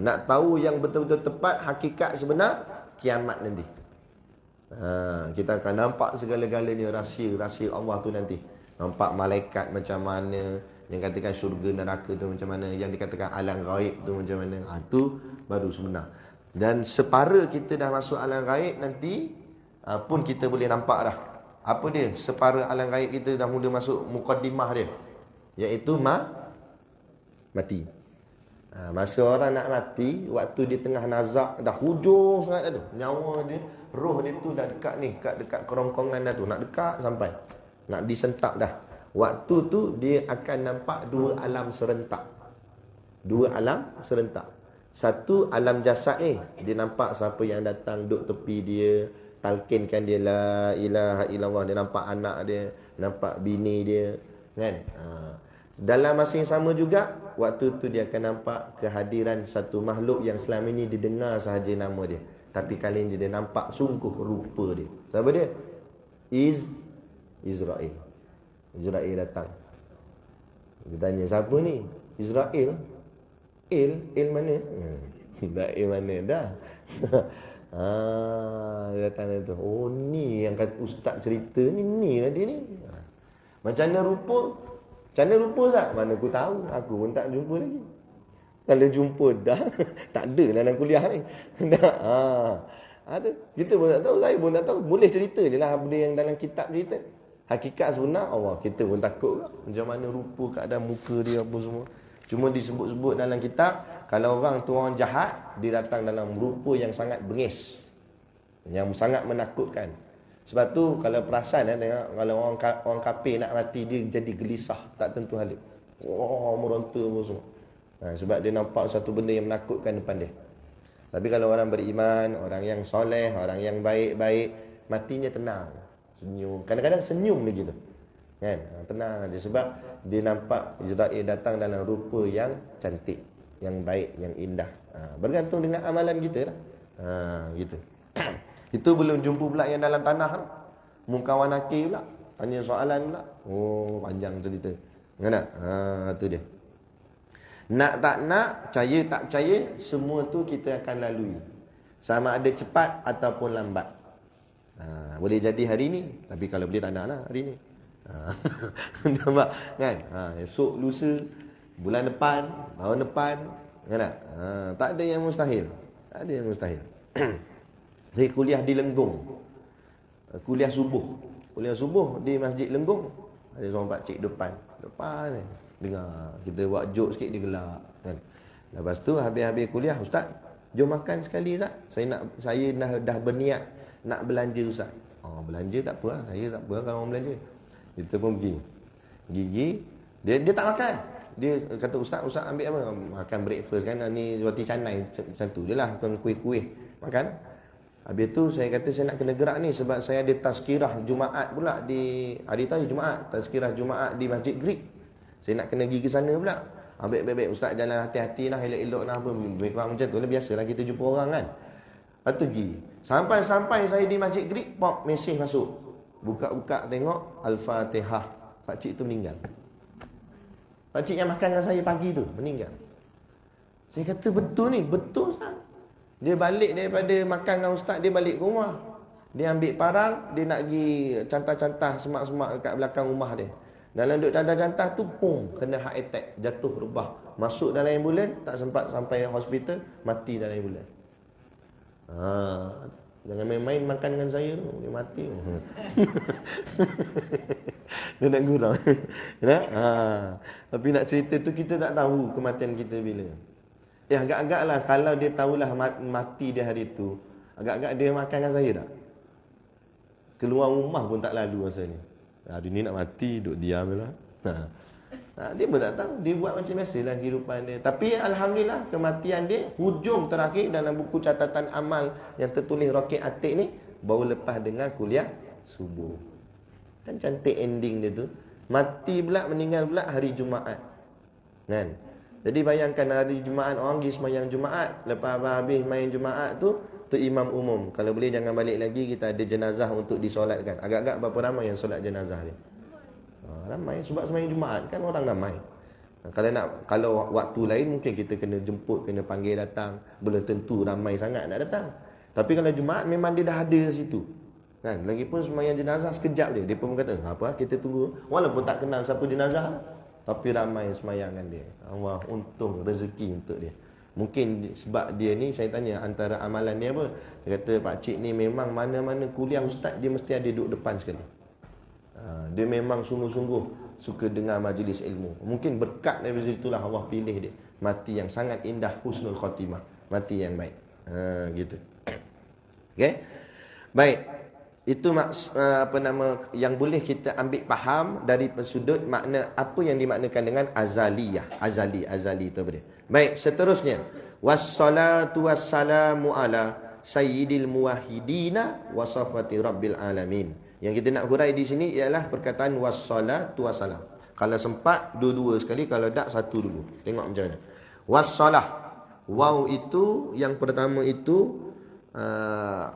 [SPEAKER 1] Nak tahu yang betul-betul tepat, hakikat sebenar, kiamat nanti. Kita akan nampak segala-galanya rahsia-rahsia Allah tu nanti. Nampak malaikat macam mana, yang katakan syurga neraka tu macam mana, yang dikatakan alam gaib tu macam mana. Tu baru sebenar. Dan separa kita dah masuk alam gaib nanti pun kita boleh nampak dah. Apa dia? Separa alam gaib kita dah mula masuk mukaddimah dia, iaitu mati. Masa orang nak mati, waktu dia tengah nazak, dah hujung sangat dah tu, nyawa dia, roh dia tu dah dekat ni, dekat kerongkongan dah tu, nak dekat sampai nak disentap dah. Waktu tu dia akan nampak dua alam serentak. Satu alam jasad ni, dia nampak siapa yang datang duduk tepi dia, talkinkan dia la ilaha illallah. Dia nampak anak dia, nampak bini dia, kan? Dalam masa yang sama juga, waktu tu dia akan nampak kehadiran satu makhluk yang selama ini didengar sahaja nama dia, tapi kali ini dia nampak sungguh rupa dia. Siapa dia? Israel. Israel datang. Dia tanya, siapa ni? Israel? Il mana? Il mana dah? Dia datang tu. Oh ni yang kata ustaz cerita ni lah dia ni. Macam mana rupa? Macam mana rupa Ustaz? Mana aku tahu? Aku pun tak jumpa lagi. Kalau jumpa dah tak ada dalam kuliah ni. Kita pun tak tahu, saya pun tak tahu. Boleh cerita je lah benda yang dalam kitab cerita. Hakikat sebenar Allah, kita pun takut lah. Macam mana rupa, keadaan muka dia apa semua. Cuma disebut-sebut dalam kitab, kalau orang tu orang jahat, dia datang dalam rupa yang sangat bengis, yang sangat menakutkan. Sebab tu kalau perasan tengok, kalau orang kafir nak mati, dia jadi gelisah, tak tentu halik. Meronta apa semua. Sebab dia nampak satu benda yang menakutkan depan dia. Tapi kalau orang beriman, orang yang soleh, orang yang baik-baik, matinya tenang, senyum. Kadang-kadang senyum lagi tu, kan? Tenang aja. Sebab dia nampak Israel datang dalam rupa yang cantik, yang baik, yang indah. Bergantung dengan amalan kita lah. Gitu. Itu belum jumpa pula yang dalam tanah. Mukawan Nakir pula tanya soalan pula. Oh, panjang cerita. Kan? Itu dia. Nak tak nak, percaya tak percaya, semua tu kita akan lalui. Sama ada cepat ataupun lambat. Boleh jadi hari ni, tapi kalau boleh tak nak lah hari ni. Nampak kan? Esok, lusa, bulan depan, tahun depan, kan tak? Tak ada yang mustahil. Tak ada yang mustahil. Jadi kuliah di Lenggong. Kuliah subuh di Masjid Lenggong. Ada seorang pakcik depan ni. Dengar kita buat joke sikit dia gelak kan. Lepas tu habis kuliah, ustaz, jom makan sekali ustaz. Saya dah berniat nak belanja ustaz. Oh, belanja tak apa lah. Saya tak apa lah kalau orang belanja. Kita pun pergi. Gigi dia tak makan. Dia kata ustaz ambil apa? Makan breakfast kan, ni roti canai macam tu je lah, kuih-kuih. Makan. Habis tu saya kata saya nak kena gerak ni sebab saya ada tazkirah Jumaat pula di hari tu Jumaat, tazkirah Jumaat di Masjid Greek. Saya nak kena pergi ke sana pula. Baik-baik ustaz, jalan hati-hati lah, elok-elok lah apa. Lebih kurang macam tu lah, biasalah kita jumpa orang kan. Lepas tu pergi. Sampai saya di Masjid Greek, pop, mesej masuk. Buka-buka tengok Al-Fatihah. Pakcik tu meninggal. Pakcik yang makan dengan saya pagi tu meninggal. Saya kata betul ni, betul ustaz. Dia balik daripada makan dengan ustaz, dia balik ke rumah. Dia ambil parang, dia nak pergi cantah-cantah semak-semak kat belakang rumah dia. Dalam duduk cantah-cantah tu, pum, kena heart attack, jatuh rebah. Masuk dalam ambulan, tak sempat sampai hospital, mati dalam ambulan. Jangan main-main makan dengan saya tu, dia mati. Dia nak gurau. Tapi nak cerita tu, kita tak tahu kematian kita bila. Agak-agak lah, kalau dia tahulah mati dia hari tu, agak-agak dia makan dengan saya tak? Keluar rumah pun tak lalu rasanya. Hari ni nak mati, duduk diam je lah. Dia pun tak tahu. Dia buat macam biasalah kehidupan dia. Tapi alhamdulillah, kematian dia, hujung terakhir dalam buku catatan amal yang tertulis Roket Atik ni, baru lepas dengar kuliah subuh. Kan cantik ending dia tu. Mati pula, meninggal pula hari Jumaat. Kan? Jadi bayangkan hari Jumaat, orang pergi semayang Jumaat. Lepas habis main Jumaat tu imam umum. Kalau boleh jangan balik lagi, kita ada jenazah untuk disolatkan. Agak-agak berapa ramai yang solat jenazah ni? Ramai, sebab semayang Jumaat kan orang ramai. Kalau waktu lain mungkin kita kena jemput, kena panggil datang. Belum tentu ramai sangat nak datang. Tapi kalau Jumaat memang dia dah ada situ. Kan? Lagipun semayang jenazah sekejap dia. Dia pun kata, apa kita tunggu. Walaupun tak kenal siapa jenazah, tapi ramai semayangkan dia. Allah, untung rezeki untuk dia. Mungkin sebab dia ni, saya tanya antara amalan dia apa. Dia kata pakcik ni memang mana-mana kuliah ustaz, dia mesti ada duduk depan sekali. Dia memang sungguh-sungguh suka dengar majlis ilmu. Mungkin berkat dari situlah Allah pilih dia. Mati yang sangat indah, husnul khatimah. Mati yang baik. Gitu. Okay. Baik. Itu yang boleh kita ambil faham dari sudut makna apa yang dimaknakan dengan azaliyah. Azali itu apa dia? Baik, seterusnya. Wassalatu wassalamu ala sayyidil muwahhidina wa safati rabbil alamin. Yang kita nak hurai di sini ialah perkataan wassalatu wassalam. Kalau sempat dua-dua sekali, kalau tak satu dulu. Tengok macam mana. Wassalah. Waw itu yang pertama itu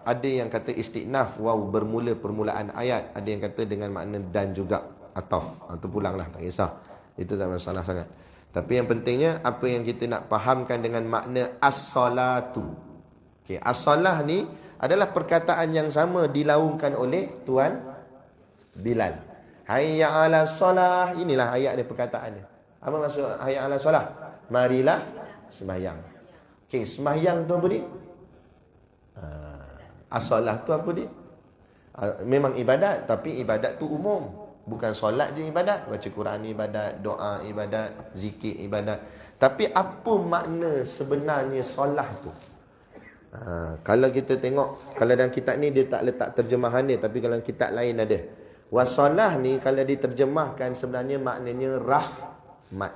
[SPEAKER 1] ada yang kata istinaf, waw bermula permulaan ayat. Ada yang kata dengan makna dan juga ataf. Itu pulanglah, tak kisah. Itu tak masalah sangat. Tapi yang pentingnya apa yang kita nak fahamkan dengan makna as-salatu. Okey, as-salah ni adalah perkataan yang sama dilaungkan oleh Tuan Bilal. Hayya 'ala salah. Inilah ayat dia, perkataan dia. Apa maksud hayya 'ala salah? Marilah sembahyang. Okey, sembahyang tu apa dia? As-salah tu apa dia? Memang ibadat, tapi ibadat tu umum. Bukan solat je ibadat, baca Quran ibadat, doa ibadat, zikir ibadat. Tapi apa makna sebenarnya solah tu? Kalau kita tengok, kalau dalam kitab ni dia tak letak terjemahan dia, tapi kalau kitab lain ada. Wassalah ni kalau diterjemahkan sebenarnya maknanya rahmat.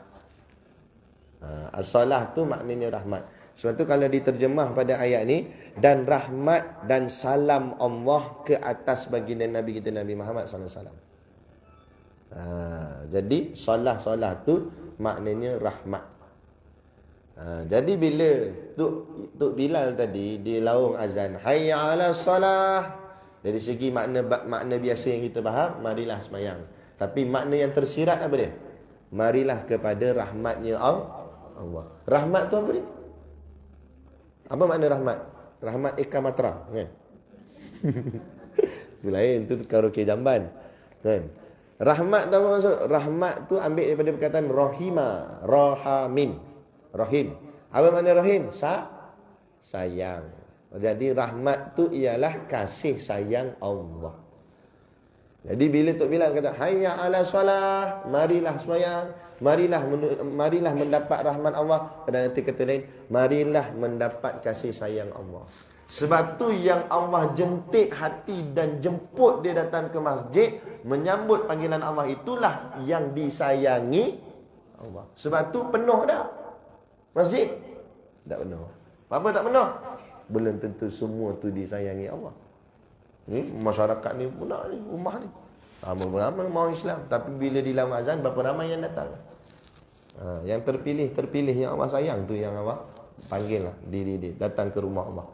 [SPEAKER 1] As-salah tu maknanya rahmat. Sebab tu kalau diterjemah pada ayat ni, dan rahmat dan salam Allah ke atas baginda Nabi kita Nabi Muhammad SAW. Jadi solah tu maknanya rahmat. Jadi bila Tok Bilal tadi dia laung azan hayya 'ala salah, dari segi makna biasa yang kita faham, marilah sembahyang. Tapi makna yang tersirat apa dia? Marilah kepada rahmatnya Allah. Rahmat tu apa dia? Apa makna rahmat? Rahmat Eka Matra, kan? Itu lain, tu karaoke jamban, kan? Rahmat tu apa maksud? Rahmat tu ambil daripada perkataan rahima, rahamin, rahim. Apa makna rahim? sayang. Jadi rahmat tu ialah kasih sayang Allah. Jadi bila Tok Bilal kata hayya ala solah, marilah sembahyang, marilah mendapat rahmat Allah. Pada nanti kata lain, marilah mendapat kasih sayang Allah. Sebab tu yang Allah jentik hati dan jemput dia datang ke masjid menyambut panggilan Allah, itulah yang disayangi Allah. Sebab tu penuh dah masjid? Tak penuh. Apa tak penuh? Belum tentu semua tu disayangi Allah. Ni masyarakat ni pula ni, rumah ni ramai-ramai orang Islam, tapi bila dilam azan berapa ramai yang datang. Yang terpilih yang Allah sayang tu yang Allah panggil lah diri dia datang ke rumah Allah.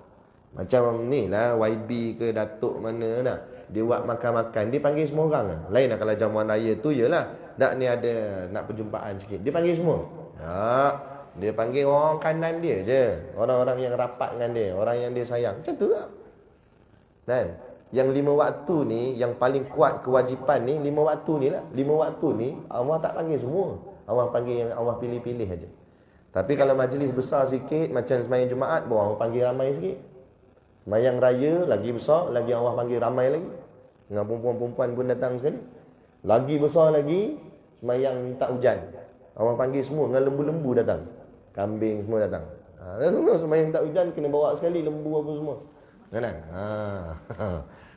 [SPEAKER 1] Macam ni lah YB ke Datuk mana dah, dia buat makan-makan, dia panggil semua orang lah. Lain lah kalau jamuan raya tu yelah, tak ni ada nak perjumpaan sikit, dia panggil semua. Dia panggil orang kanan dia je, orang-orang yang rapat dengan dia, orang yang dia sayang. Macam tu lah. Dan yang 5 waktu ni, yang paling kuat kewajipan ni 5 waktu ni lah. 5 waktu ni Allah tak panggil semua, Allah panggil yang Allah pilih-pilih aja. Tapi kalau majlis besar sikit, macam sembahyang Jumaat, Allah panggil ramai sikit. Sembahyang raya lagi besar, lagi Allah panggil ramai lagi. Dengan perempuan-perempuan pun datang sekali. Lagi besar lagi, sembahyang minta hujan, Allah panggil semua dengan lembu-lembu datang. Kambing semua datang. Semua sembahyang minta hujan kena bawa sekali lembu apa semua. Kan?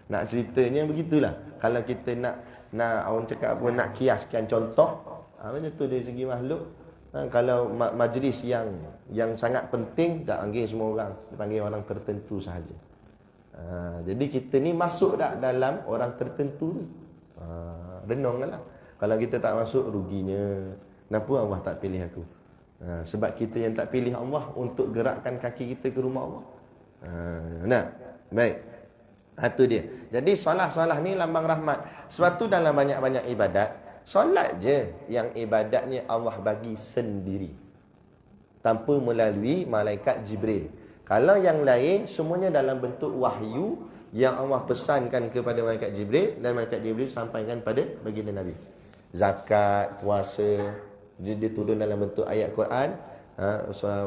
[SPEAKER 1] Nak ceritanya begitulah. Kalau kita nak orang cakap apa, nak kiaskan contoh, macam tu dari segi makhluk. Kalau majlis yang sangat penting, tak panggil semua orang, dipanggil orang tertentu sahaja. Jadi kita ni masuk tak dalam orang tertentu ni? Renunglah. Kalau kita tak masuk, ruginya. Kenapa Allah tak pilih aku? Sebab kita yang tak pilih Allah untuk gerakkan kaki kita ke rumah Allah. Baik. Itu dia. Jadi solat ni lambang rahmat. Sebab tu dalam banyak-banyak ibadat, solat je yang ibadatnya Allah bagi sendiri, tanpa melalui malaikat Jibril. Kalau yang lain semuanya dalam bentuk wahyu yang Allah pesankan kepada malaikat Jibril, dan malaikat Jibril sampaikan pada baginda Nabi. Zakat, puasa, dia turun dalam bentuk ayat Quran,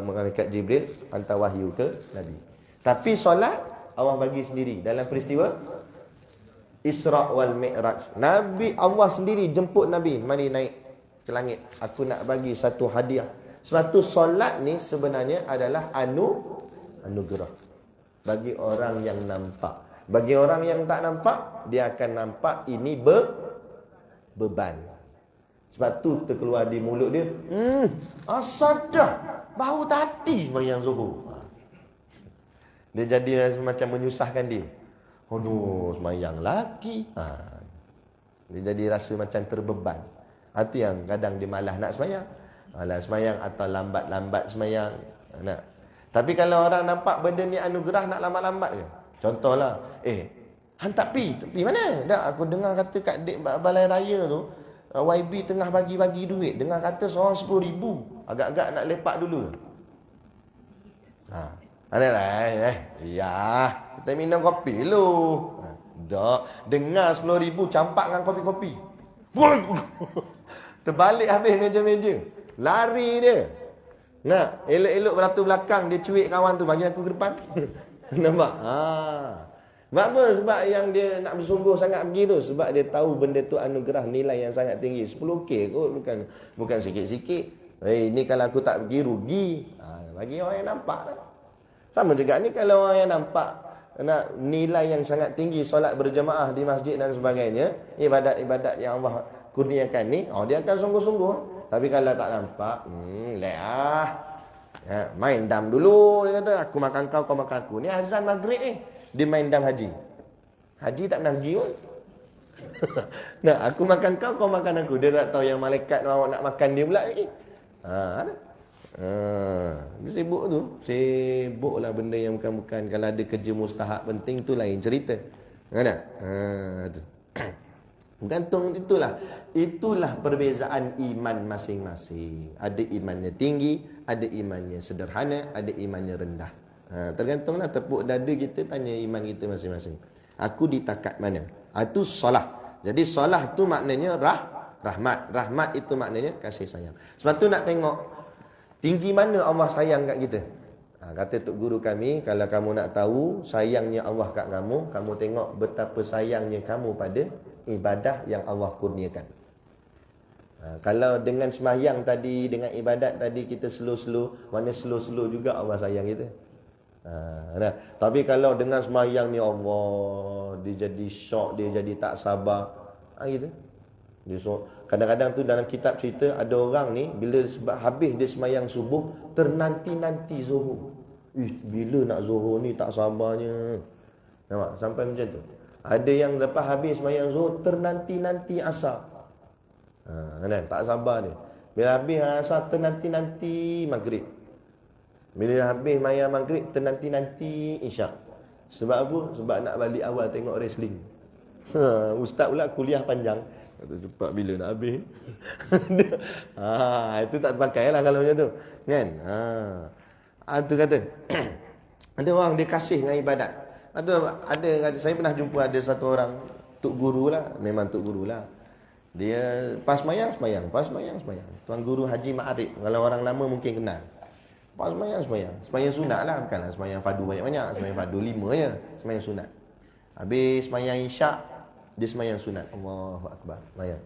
[SPEAKER 1] malaikat Jibril hantar wahyu ke Nabi. Tapi solat Allah bagi sendiri dalam peristiwa Isra wal Mi'raj. Nabi, Allah sendiri jemput Nabi, mari naik ke langit, aku nak bagi satu hadiah. Sebab tu solat ni sebenarnya adalah anugerah bagi orang yang nampak. Bagi orang yang tak nampak, dia akan nampak ini beban. Sebab tu terkeluar di mulut dia, asal dah bau tati sembahyang zuhur. Dia jadi macam menyusahkan dia. Aduh, sembahyang lagi. Dia jadi rasa macam terbeban. Itu yang kadang dia malas nak sembahyang. Malas sembahyang atau lambat-lambat sembahyang. Tapi kalau orang nampak benda ni anugerah, nak lambat-lambat ke? Contohlah, hantar pi mana? Dah aku dengar kata kat dek balai raya tu, YB tengah bagi-bagi duit. Dengar kata seorang 10,000. Agak-agak nak lepak dulu. Ada lah, ya, kita minum kopi lu. Dak, dengar 10,000 campak dengan kopi-kopi. Terbalik habis meja-meja. Lari dia. Nak, elok-elok beratu belakang, dia cuik kawan tu, bagi aku ke depan. Nampak? Sebab apa? Sebab yang dia nak bersungguh sangat pergi tu, sebab dia tahu benda tu anugerah, nilai yang sangat tinggi. 10K kot, bukan sikit-sikit. Ini kalau aku tak pergi, rugi. Bagi orang yang nampak lah. Sama juga ni kalau orang yang nampak nak nilai yang sangat tinggi, solat berjemaah di masjid dan sebagainya, ibadat-ibadat yang Allah kurniakan ni, dia akan sungguh-sungguh. Tapi kalau tak nampak, main dam dulu, dia kata, aku makan kau makan aku. Ni azan maghrib ni, dia main dam haji. Haji tak pernah pergi pun. Nah, aku makan kau makan aku. Dia tak tahu yang malaikat nak makan dia pula lagi. Dia sibuk lah benda yang bukan-bukan. Kalau ada kerja mustahak penting tu lain cerita. Kan tak? Gantung itulah perbezaan iman masing-masing. Ada imannya tinggi, ada imannya sederhana, ada imannya rendah. Tergantunglah tepuk dada kita, tanya iman kita masing-masing. Aku di takat mana? Itu solah. Jadi solah tu maknanya rahmat. Rahmat itu maknanya kasih sayang. Sebab tu nak tengok tinggi mana Allah sayang kat kita. Kata Tok Guru kami, kalau kamu nak tahu sayangnya Allah kat kamu, kamu tengok betapa sayangnya kamu pada ibadah yang Allah kurniakan. Kalau dengan sembahyang tadi, dengan ibadat tadi kita slow-slow, mana slow-slow juga Allah sayang kita. Nah, tapi kalau dengan sembahyang ni Allah, dia jadi syok, dia jadi tak sabar. Gitu. Kadang-kadang tu dalam kitab cerita ada orang ni bila habis dia sembahyang subuh ternanti-nanti zuhur. Bila nak zuhur ni tak sabarnya. Nampak sampai macam tu. Ada yang lepas habis sembahyang zuhur ternanti-nanti asar. Kan tak sabar dia. Bila habis asar ternanti-nanti maghrib. Bila habis sembahyang maghrib ternanti-nanti isyak. Sebab apa? Sebab nak balik awal tengok wrestling. Ustaz pula kuliah panjang. Kata cepat bila nak habis. Itu tak terpakai lah kalau macam tu. Kan? Itu kata. Ada orang dia kasih dengan ibadat. Ada saya pernah jumpa ada satu orang tok guru lah, memang tok guru lah. Dia pas sembahyang. Tuan Guru Haji Ma'arif. Kalau orang lama mungkin kenal. Pas sembahyang sunat lah, bukanlah sembahyang fardu banyak-banyak. Sembahyang fardu 5 je, sembahyang sunat. Habis sembahyang isyak, dia sembahyang sunat. Allahu Akbar. Sembahyang.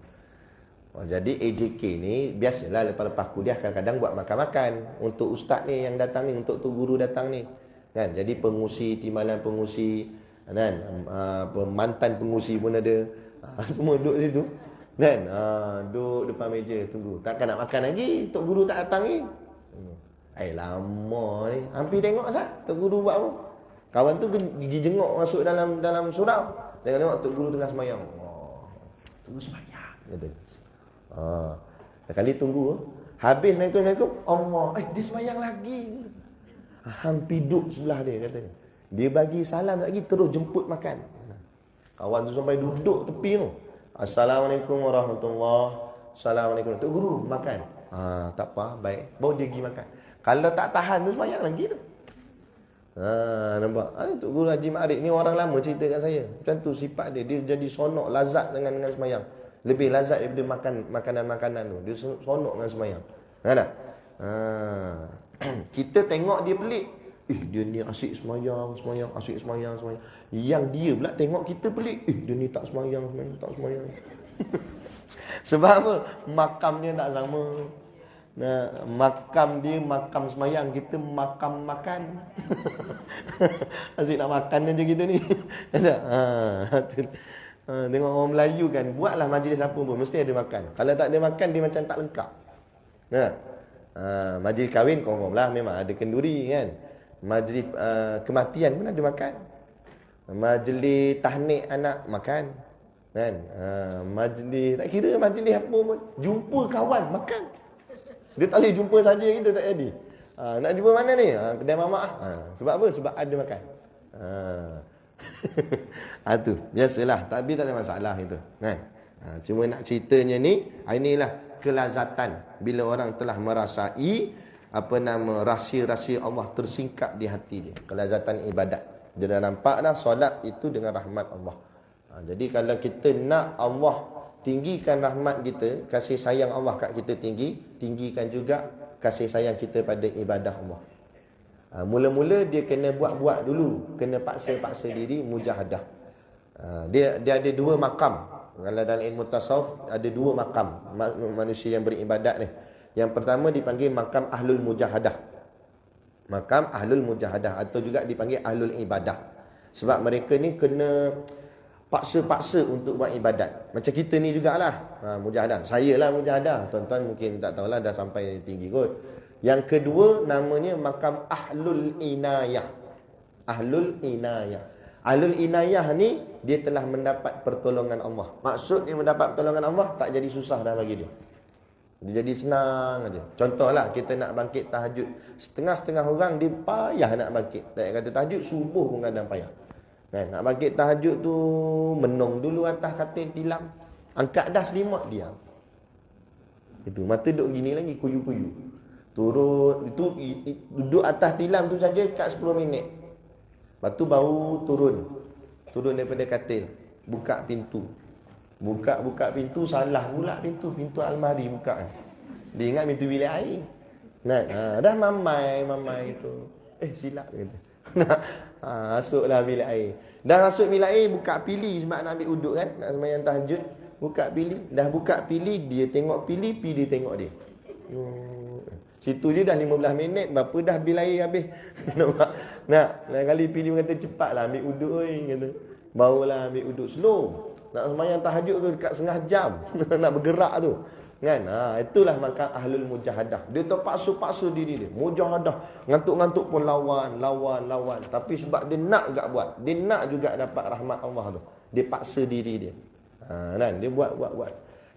[SPEAKER 1] Jadi AJK ni biasalah lepas-lepas kuliah kadang-kadang buat makan-makan untuk ustaz ni yang datang ni, untuk tu guru datang ni. Kan? Jadi pengusi, timbalan pengusi, kan? Mantan pengusi pun ada. Semua duduk situ. Kan? Duduk depan meja tunggu. Takkan nak makan lagi, tok guru tak datang ni. Lama ni. Hampir tengok sah tok guru buat apa. Kawan tu gigi jengok masuk dalam surau. Tengok tok guru tengah sembahyang. Tok guru sembahyang kata. Sekali tunggu. Habis Assalamualaikum. Allah. Dia sembahyang lagi. Hampir duduk sebelah dia katanya. Dia bagi salam lagi terus jemput makan. Kawan tu sampai duduk tepi tu. Assalamualaikum warahmatullahi. Assalamualaikum. Tok guru makan. Tak apa, baik. Baru dia pergi makan. Kalau tak tahan tu sembahyang lagi tu. Nampak? Tok Guru Haji Ma'arif ni orang lama cerita kat saya. Macam tu sifat dia. Dia jadi sonok, lazat dengan sembahyang. Lebih lazat daripada makan makanan-makanan tu. Dia sonok dengan sembahyang. Kan tak? Kita tengok dia pelik. Dia ni asyik sembahyang. Asyik sembahyang. Yang dia pula tengok kita pelik. Dia ni tak sembahyang. Sebab apa? Makamnya tak sama. Makam dia makam sembahyang, kita makam makan. Asyik nak makan aja kita ni. Tengok orang Melayu kan, buatlah majlis apa pun mesti ada makan. Kalau tak ada makan dia macam tak lengkap. Majlis kahwin confirm lah memang ada kenduri kan. Majlis kematian pun ada makan. Majlis tahnik anak makan. Kan? Majlis tak kira majlis apa pun, jumpa kawan makan. Dia tak boleh jumpa saja kita tak jadi. Nak jumpa mana ni? Kedai mamak. Sebab apa? Sebab ada makan. Tu biasalah, tapi tak ada masalah itu, kan? Cuma nak ceritanya ni, inilah kelazatan bila orang telah merasai rahsia-rahsia Allah tersingkap di hati dia. Kelazatan ibadat. Jadi nampak dah solat itu dengan rahmat Allah. Jadi kalau kita nak Allah tinggikan rahmat kita, kasih sayang Allah kat kita tinggikan juga kasih sayang kita pada ibadah Allah. Mula-mula dia kena buat-buat dulu, kena paksa-paksa diri mujahadah. Dia ada dua makam. Kalau dalam ilmu tasawuf ada dua makam manusia yang beribadat ni. Yang pertama dipanggil makam ahlul mujahadah. Makam ahlul mujahadah atau juga dipanggil ahlul ibadah. Sebab mereka ni kena paksa-paksa untuk buat ibadat. Macam kita ni jugalah. Mujahadah. Saya lah mujahadah. Tuan-tuan mungkin tak tahulah dah sampai tinggi kot. Yang kedua namanya makam ahlul inayah. Ahlul inayah. Ahlul inayah ni dia telah mendapat pertolongan Allah. Maksud dia mendapat pertolongan Allah tak jadi susah dah bagi dia. Dia jadi senang aja. Contohlah kita nak bangkit tahajud. Setengah-setengah orang dia payah nak bangkit. Tak kata tahajud subuh pun kadang payah. Kan, nak bangkit tahajud tu menung dulu atas katil tilam, angkat dah selimut diam. Itu mata duduk gini lagi kuyu-kuyu. Turun itu duduk atas tilam tu saja kat 10 minit. Lepas tu baru turun daripada katil, buka pintu. Buka pintu salah pula pintu almari buka. Dia ingat pintu bilik air. Kan? Dah mamai itu. silap dia kata. Masuklah bilik air. Dah masuk bilik air, buka pili sebab nak ambil uduk kan, nak sembahyang tahajud. Buka pili, dah buka pili, dia tengok pili, pili tengok dia. Situ je dah 15 minit, berapa dah bil air habis. Nampak? Nak kali pili kata cepatlah ambil uduk oi kata. Barulah ambil uduk slow. Nak sembahyang tahajud ke dekat setengah jam. Nak bergerak tu. Kan? Itulah maka ahlul mujahadah. Dia terpaksa-paksa diri dia. Mujahadah. Ngantuk-ngantuk pun lawan. Tapi sebab dia nak gak buat. Dia nak juga dapat rahmat Allah tu. Dia paksa diri dia. Kan? Dia buat.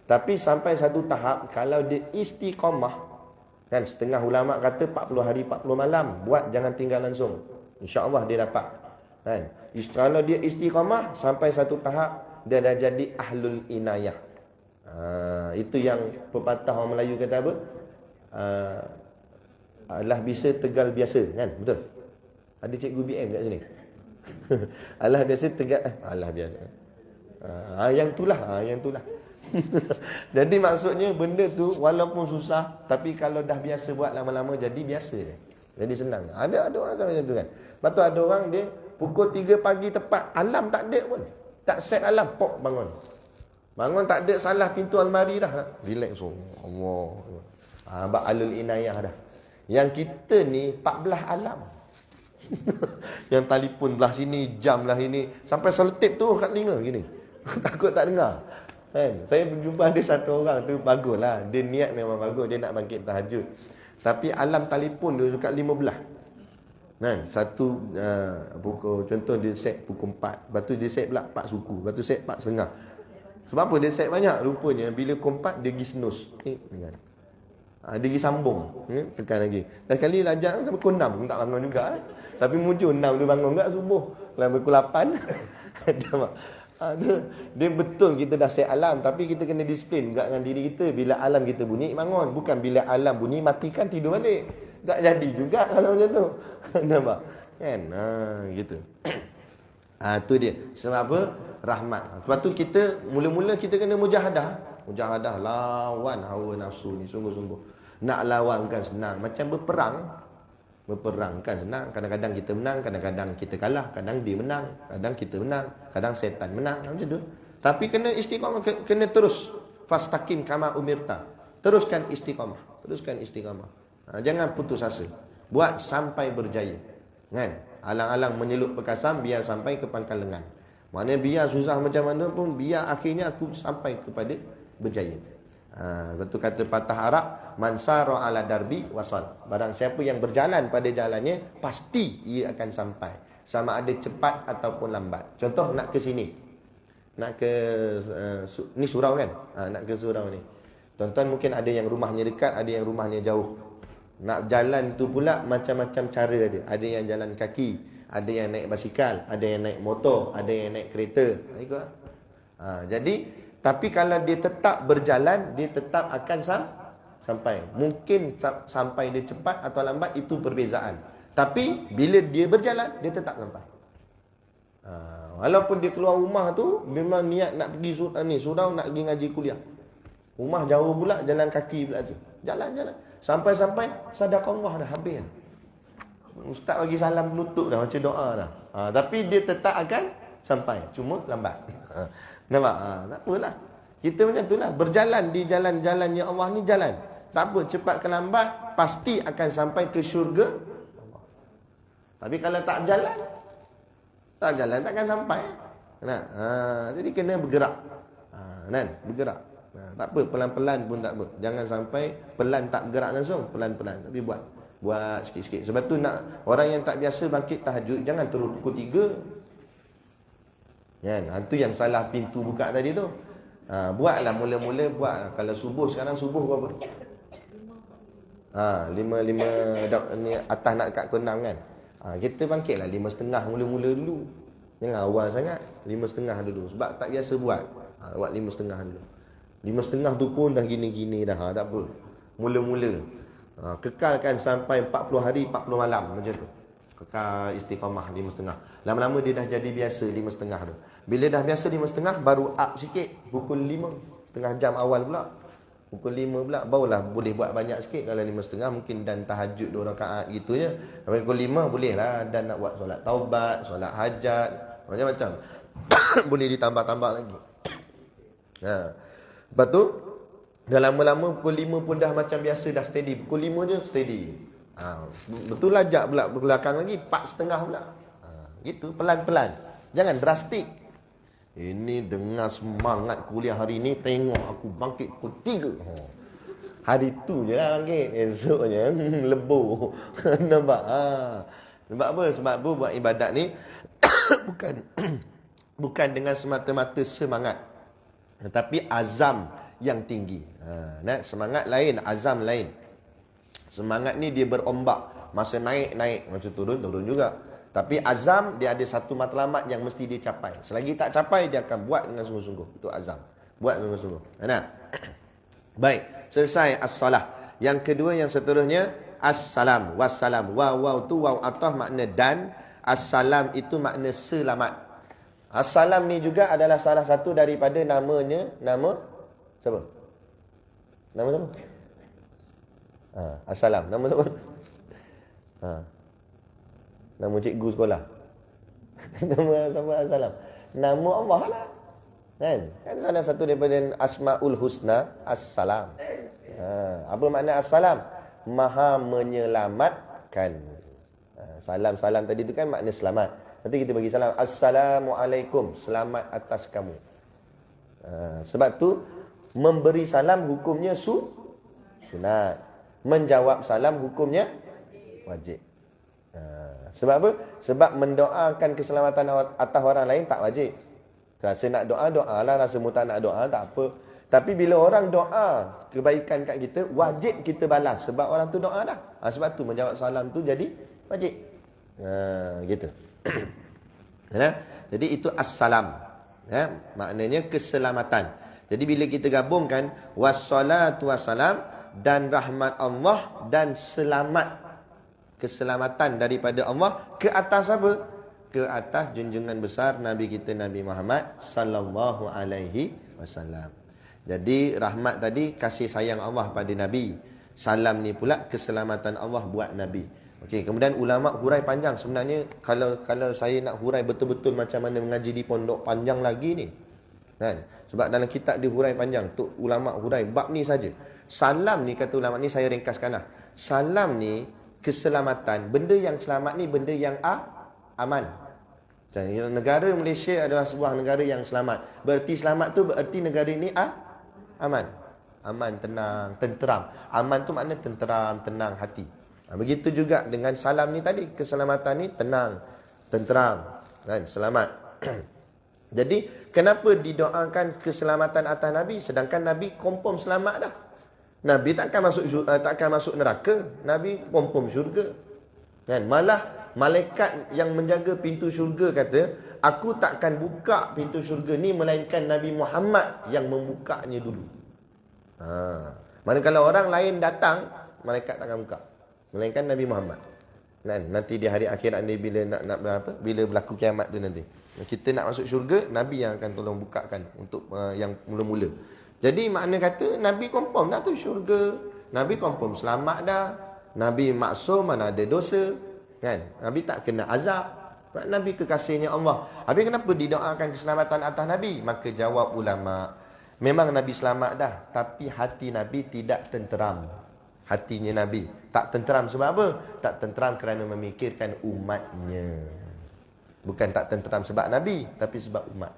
[SPEAKER 1] Tapi sampai satu tahap, kalau dia istiqamah, kan, setengah ulama kata 40 hari 40 malam. Buat, jangan tinggal langsung. InsyaAllah dia dapat. Kan? Kalau dia istiqamah, sampai satu tahap, dia dah jadi ahlul inayah. Itu yang pepatah orang Melayu kata apa? Alah bisa tegal biasa, kan? Betul? Ada cikgu BM kat sini. Alah biasa tegal alah biasa. Yang itulah. Jadi maksudnya benda tu walaupun susah, tapi kalau dah biasa buat lama-lama jadi biasa. Jadi senang. Ada orang macam tu kan. Lepas tu ada orang dia pukul 3 pagi tepat, alam tak ada pun. Tak set alam, pop bangun. Bangun tak ada, salah pintu almari dah. Relax so. Allah. Abang alul inayah dah. Yang kita ni 14 alam. Yang telefon belah sini, jam belah sini, sampai seletip tu kat telinga gini. Takut tak dengar. Kan? Saya berjumpa ada satu orang tu, baguslah. Dia niat memang bagus, dia nak bangkit tahajud. Tapi alam telefon dia dekat 15. Kan? Satu pukul, contoh dia set pukul 4. Lepas tu dia set pula 4 suku. Lepas tu set 4.30. Sebab apa dia set banyak? Rupanya bila kompat dia pergi snooze. Dia pergi sambung. Tekan lagi. Dan kali lajak sampai pukul 6 tak bangun juga. Tapi muncul 6 dia bangun enggak subuh. Dalam pukul 8. Dia betul kita dah set alam, tapi kita kena disiplin juga dengan diri kita. Bila alam kita bunyi bangun. Bukan bila alam bunyi matikan tidur balik. Tak jadi juga kalau macam tu. Nampak? Kan? Gitu. Tu dia. Sebab apa? Rahmat. Sebab tu kita mula-mula kita kena mujahadah. Mujahadah lawan hawa nafsu ni sungguh-sungguh. Nak lawan kan senang. Macam berperang. Berperang kan senang. Kadang-kadang kita menang, kadang-kadang kita kalah, kadang dia menang, kadang kita menang, kadang setan menang. Macam tu. Tapi kena istiqamah, kena terus. Fastaqim kama umirta. Teruskan istiqamah. Jangan putus asa. Buat sampai berjaya. Kan? Alang-alang menyelut perkasam biar sampai ke pangkal lengan. Maknanya biar susah macam mana pun, biar akhirnya aku sampai kepada berjaya. Betul kata patah Arab, man sara ala darbi wasal. Barang siapa yang berjalan pada jalannya, pasti ia akan sampai. Sama ada cepat ataupun lambat. Contoh nak ke sini. Nak ke ni surau kan? Nak ke surau ni. Tuan-tuan mungkin ada yang rumahnya dekat, ada yang rumahnya jauh. Nak jalan tu pula macam-macam cara ada. Ada yang jalan kaki, ada yang naik basikal, ada yang naik motor, ada yang naik kereta. Ikut. Jadi, tapi kalau dia tetap berjalan, dia tetap akan sampai. Mungkin sampai dia cepat atau lambat, itu perbezaan. Tapi bila dia berjalan, dia tetap sampai. Walaupun dia keluar rumah tu memang niat nak pergi surau, nak pergi ngaji kuliah. Rumah jauh pula, jalan kaki pula tu. Jalan. Sampai-sampai sadaqallah dah habis. Ustaz bagi salam penutup dah, macam doa dah. Tapi dia tetap akan sampai, cuma lambat. Nampak? Tak apalah. Kita macam itulah, berjalan di jalan-jalan yang Allah ni jalan. Tak apa, cepat ke lambat, pasti akan sampai ke syurga Allah. Tapi kalau tak jalan, takkan sampai. Nah, jadi kena bergerak. Bergerak. Tak apa, pelan-pelan pun tak apa. Jangan sampai pelan tak bergerak langsung, pelan-pelan. Tapi buat sikit-sikit. Sebab tu nak orang yang tak biasa bangkit tahajud, jangan terus pukul 3. Kan? Itu yang salah pintu buka tadi tu. Buatlah mula-mula buatlah. Kalau subuh, sekarang subuh berapa? 5 ni atas nak dekat ke 6 kan. Kita bangkitlah 5.30 mula-mula dulu. Jangan awal sangat, 5.30 dulu. Sebab tak biasa buat. Buat 5.30 dulu. 5.30 tu pun dah gini-gini dah. Tak apa. Mula-mula. Kekalkan sampai 40 hari 40 malam macam tu. Kekal istiqamah 5.30. Lama-lama dia dah jadi biasa 5.30 tu. Bila dah biasa 5.30 baru up sikit pukul 5, setengah jam awal pula. Pukul 5 pula barulah boleh buat banyak sikit. Kalau 5.30 mungkin dan tahajud 2 rakaat gitu je. Sampai pukul 5 boleh lah dan nak buat solat taubat, solat hajat, macam-macam. Boleh ditambah-tambah lagi. Lepas tu dah lama-lama pukul 5 pun dah macam biasa, dah steady. Pukul 5 je steady. Betul lah jap pula belakang lagi 4.30 pula. Gitu pelan-pelan. Jangan drastik. Ini dengar semangat kuliah hari ni, tengok aku bangkit pukul 3. Hari tu je lah bangkit. Esoknya lebur. Nampak? Sebab apa? Sebab apa buat ibadat ni bukan dengan semata-mata semangat, tetapi azam yang tinggi. Semangat lain, azam lain. Semangat ni dia berombak. Masa naik, masa turun juga. Tapi azam dia ada satu matlamat yang mesti dia capai. Selagi tak capai, dia akan buat dengan sungguh-sungguh. Itu azam. Buat sungguh-sungguh. Baik, selesai as-salah. Yang kedua, yang seterusnya as-salam, wassalam. Waw tu waw atah makna dan, as-salam itu makna selamat. As-salam ni juga adalah salah satu daripada namanya. Nama siapa? Nama siapa? As-salam. Nama siapa? Nama cikgu sekolah. Nama siapa as-salam? Nama Allah lah. Kan salah satu daripada Asmaul Husna as-salam. Apa makna as-salam? Maha menyelamatkan. Salam tadi tu kan makna selamat. Nanti kita bagi salam, Assalamualaikum, selamat atas kamu. Sebab tu memberi salam hukumnya sunat. Menjawab salam hukumnya wajib. Sebab apa? Sebab mendoakan keselamatan atas orang lain tak wajib. Rasa nak doa, doalah. Rasa mu tak nak doa, tak apa. Tapi bila orang doa kebaikan kat kita, wajib kita balas. Sebab orang tu doa dah. Sebab tu menjawab salam tu jadi wajib. Gitu. Jadi itu as-salam. Maknanya keselamatan. Jadi bila kita gabungkan wassalatu wassalam dan rahmat Allah dan selamat, keselamatan daripada Allah ke atas apa? Ke atas junjungan besar Nabi kita Nabi Muhammad sallallahu alaihi wasallam. Jadi rahmat tadi kasih sayang Allah pada Nabi. Salam ni pula keselamatan Allah buat Nabi. Okey, kemudian ulama hurai panjang. Sebenarnya kalau saya nak hurai betul-betul macam mana mengaji di pondok, panjang lagi ni. Kan? Sebab dalam kitab dia hurai panjang. Tu ulama hurai bab ni saja. Salam ni kata ulama ni, saya ringkaskan lah. Salam ni keselamatan. Benda yang selamat ni benda yang aman. Jadi negara Malaysia adalah sebuah negara yang selamat. Berarti selamat tu berarti negara ini aman. Aman, tenang, tenteram. Aman tu makna tenteram, tenang hati. Begitu juga dengan salam ni tadi. Keselamatan ni tenang, tenteram, kan? Selamat. Jadi kenapa didoakan keselamatan atas Nabi sedangkan Nabi confirm selamat dah? Nabi takkan masuk neraka. Nabi confirm syurga. Kan? Malah malaikat yang menjaga pintu syurga kata, aku takkan buka pintu syurga ni melainkan Nabi Muhammad yang membukanya dulu. Mana kalau orang lain datang, malaikat takkan buka, melainkan Nabi Muhammad. Kan? Nanti di hari akhirat ni bila bila berlaku kiamat tu nanti, kita nak masuk syurga, Nabi yang akan tolong bukakan untuk yang mula-mula. Jadi makna kata Nabi confirm dah tu syurga. Nabi confirm selamat dah. Nabi maksum, mana ada dosa. Kan? Nabi tak kena azab. Nabi kekasihnya Allah. Habis kenapa didoakan keselamatan atas Nabi? Maka jawab ulama, memang Nabi selamat dah, tapi hati Nabi tidak tenteram. Hatinya Nabi tak tenteram sebab apa? Tak tenteram kerana memikirkan umatnya. Bukan tak tenteram sebab Nabi, tapi sebab umat.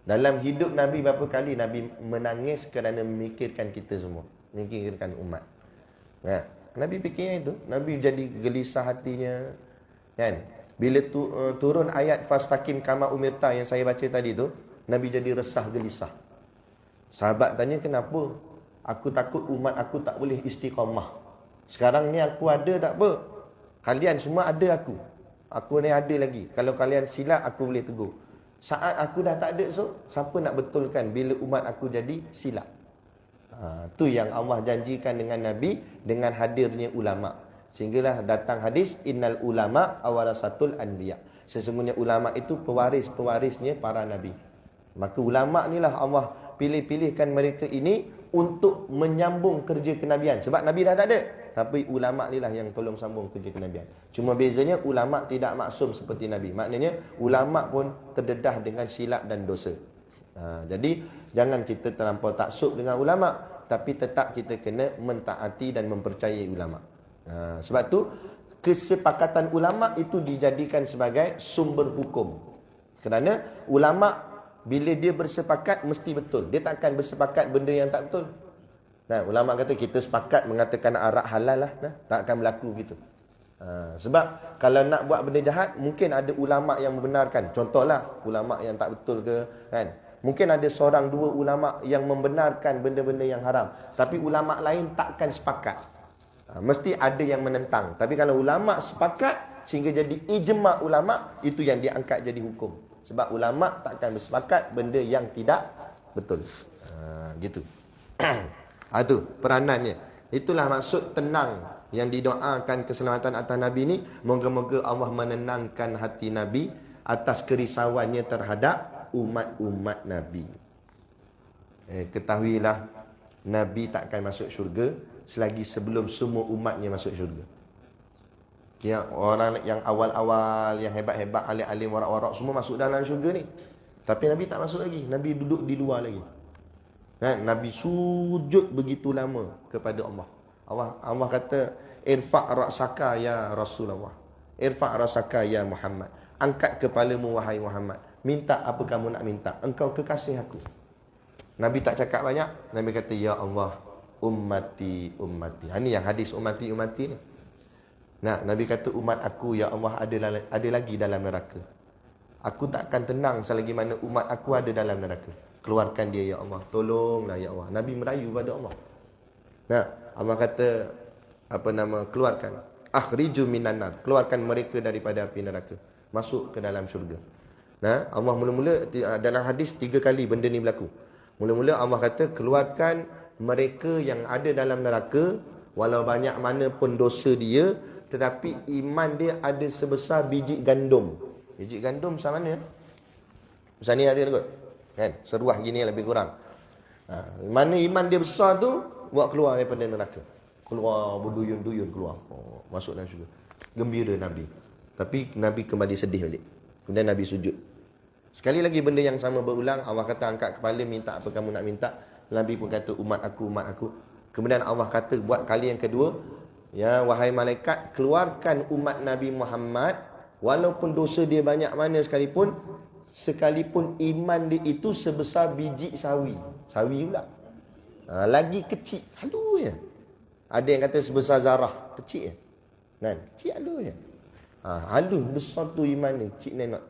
[SPEAKER 1] Dalam hidup Nabi berapa kali Nabi menangis kerana memikirkan kita semua, memikirkan umat. Nabi fikirnya itu. Nabi jadi gelisah hatinya. Kan? Bila turun ayat fastaqim kama umirta yang saya baca tadi tu, Nabi jadi resah gelisah. Sahabat tanya, kenapa? Aku takut umat aku tak boleh istiqamah. Sekarang ni aku ada tak apa. Kalian semua ada aku. Aku ni ada lagi. Kalau kalian silap aku boleh tegur. Saat aku dah tak ada, siapa nak betulkan bila umat aku jadi silap? Tu yang Allah janjikan dengan Nabi dengan hadirnya ulama. Sehinggalah datang hadis innal ulama awarasatul anbiya. Sesungguhnya ulama itu pewaris-pewarisnya para nabi. Maka ulama inilah Allah pilih-pilihkan mereka ini untuk menyambung kerja kenabian. Sebab Nabi dah tak ada. Tapi ulama' ni lah yang tolong sambung kerja kenabian. Cuma bezanya ulama' tidak maksum seperti Nabi. Maknanya ulama' pun terdedah dengan silap dan dosa. Jadi jangan kita terlampau taksub dengan ulama', tapi tetap kita kena mentaati dan mempercayai ulama'. Sebab tu kesepakatan ulama' itu dijadikan sebagai sumber hukum. Kerana ulama' bila dia bersepakat mesti betul. Dia tak akan bersepakat benda yang tak betul. Nah, ulama' kata kita sepakat mengatakan arak halal lah. Tak akan berlaku gitu. Sebab kalau nak buat benda jahat, mungkin ada ulama' yang membenarkan. Contohlah ulama' yang tak betul ke, kan? Mungkin ada seorang dua ulama' yang membenarkan benda-benda yang haram. Tapi ulama' lain takkan sepakat. Mesti ada yang menentang. Tapi kalau ulama' sepakat sehingga jadi ijma' ulama', itu yang diangkat jadi hukum. Sebab ulama' takkan bersepakat benda yang tidak betul. Gitu. Itu peranannya. Itulah maksud tenang yang didoakan keselamatan atas Nabi ni. Moga-moga Allah menenangkan hati Nabi atas kerisauannya terhadap umat-umat Nabi. Ketahuilah, Nabi takkan masuk syurga selagi sebelum semua umatnya masuk syurga. Orang yang awal-awal, yang hebat-hebat, alim-alim, warak-warak, semua masuk dalam syurga ni. Tapi Nabi tak masuk lagi. Nabi duduk di luar lagi. Nabi sujud begitu lama kepada Allah. Allah kata, irfa' ra'saka ya Rasulullah. Irfa' ra'saka ya Muhammad. Angkat kepalamu wahai Muhammad. Minta apa kamu nak minta. Engkau kekasih aku. Nabi tak cakap banyak. Nabi kata, ya Allah, ummati, ummati. Ini yang hadis ummati, ummati ni. Nabi kata, umat aku, ya Allah, ada lagi dalam neraka. Aku tak akan tenang selagi mana umat aku ada dalam neraka. Keluarkan dia, ya Allah. Tolonglah, ya Allah. Nabi merayu pada Allah. Allah kata, keluarkan. Akhriju minan nar. Keluarkan mereka daripada api neraka. Masuk ke dalam syurga. Allah mula-mula, dalam hadis 3 kali benda ni berlaku. Mula-mula Allah kata, keluarkan mereka yang ada dalam neraka, walau banyak mana pun dosa dia, tetapi iman dia ada sebesar biji gandum. Biji gandum macam mana? Macam ni ada kot. Kan? Seruah gini lebih kurang. Mana iman dia besar tu, buat keluar daripada neraka. Keluar berduyun-duyun keluar. Masuk dalam syurga. Gembira Nabi. Tapi Nabi kembali sedih balik. Kemudian Nabi sujud. Sekali lagi benda yang sama berulang. Allah kata, angkat kepala, minta apa kamu nak minta. Nabi pun kata, umat aku, umat aku. Kemudian Allah kata buat kali yang kedua, ya wahai malaikat, keluarkan umat Nabi Muhammad, walaupun dosa dia banyak mana sekalipun iman dia itu sebesar biji sawi. Sawi pula. Lagi kecil, halu je. Ada yang kata sebesar zarah, kecil je. Kecil halu je. Halu besar tu iman ni, cik nenok.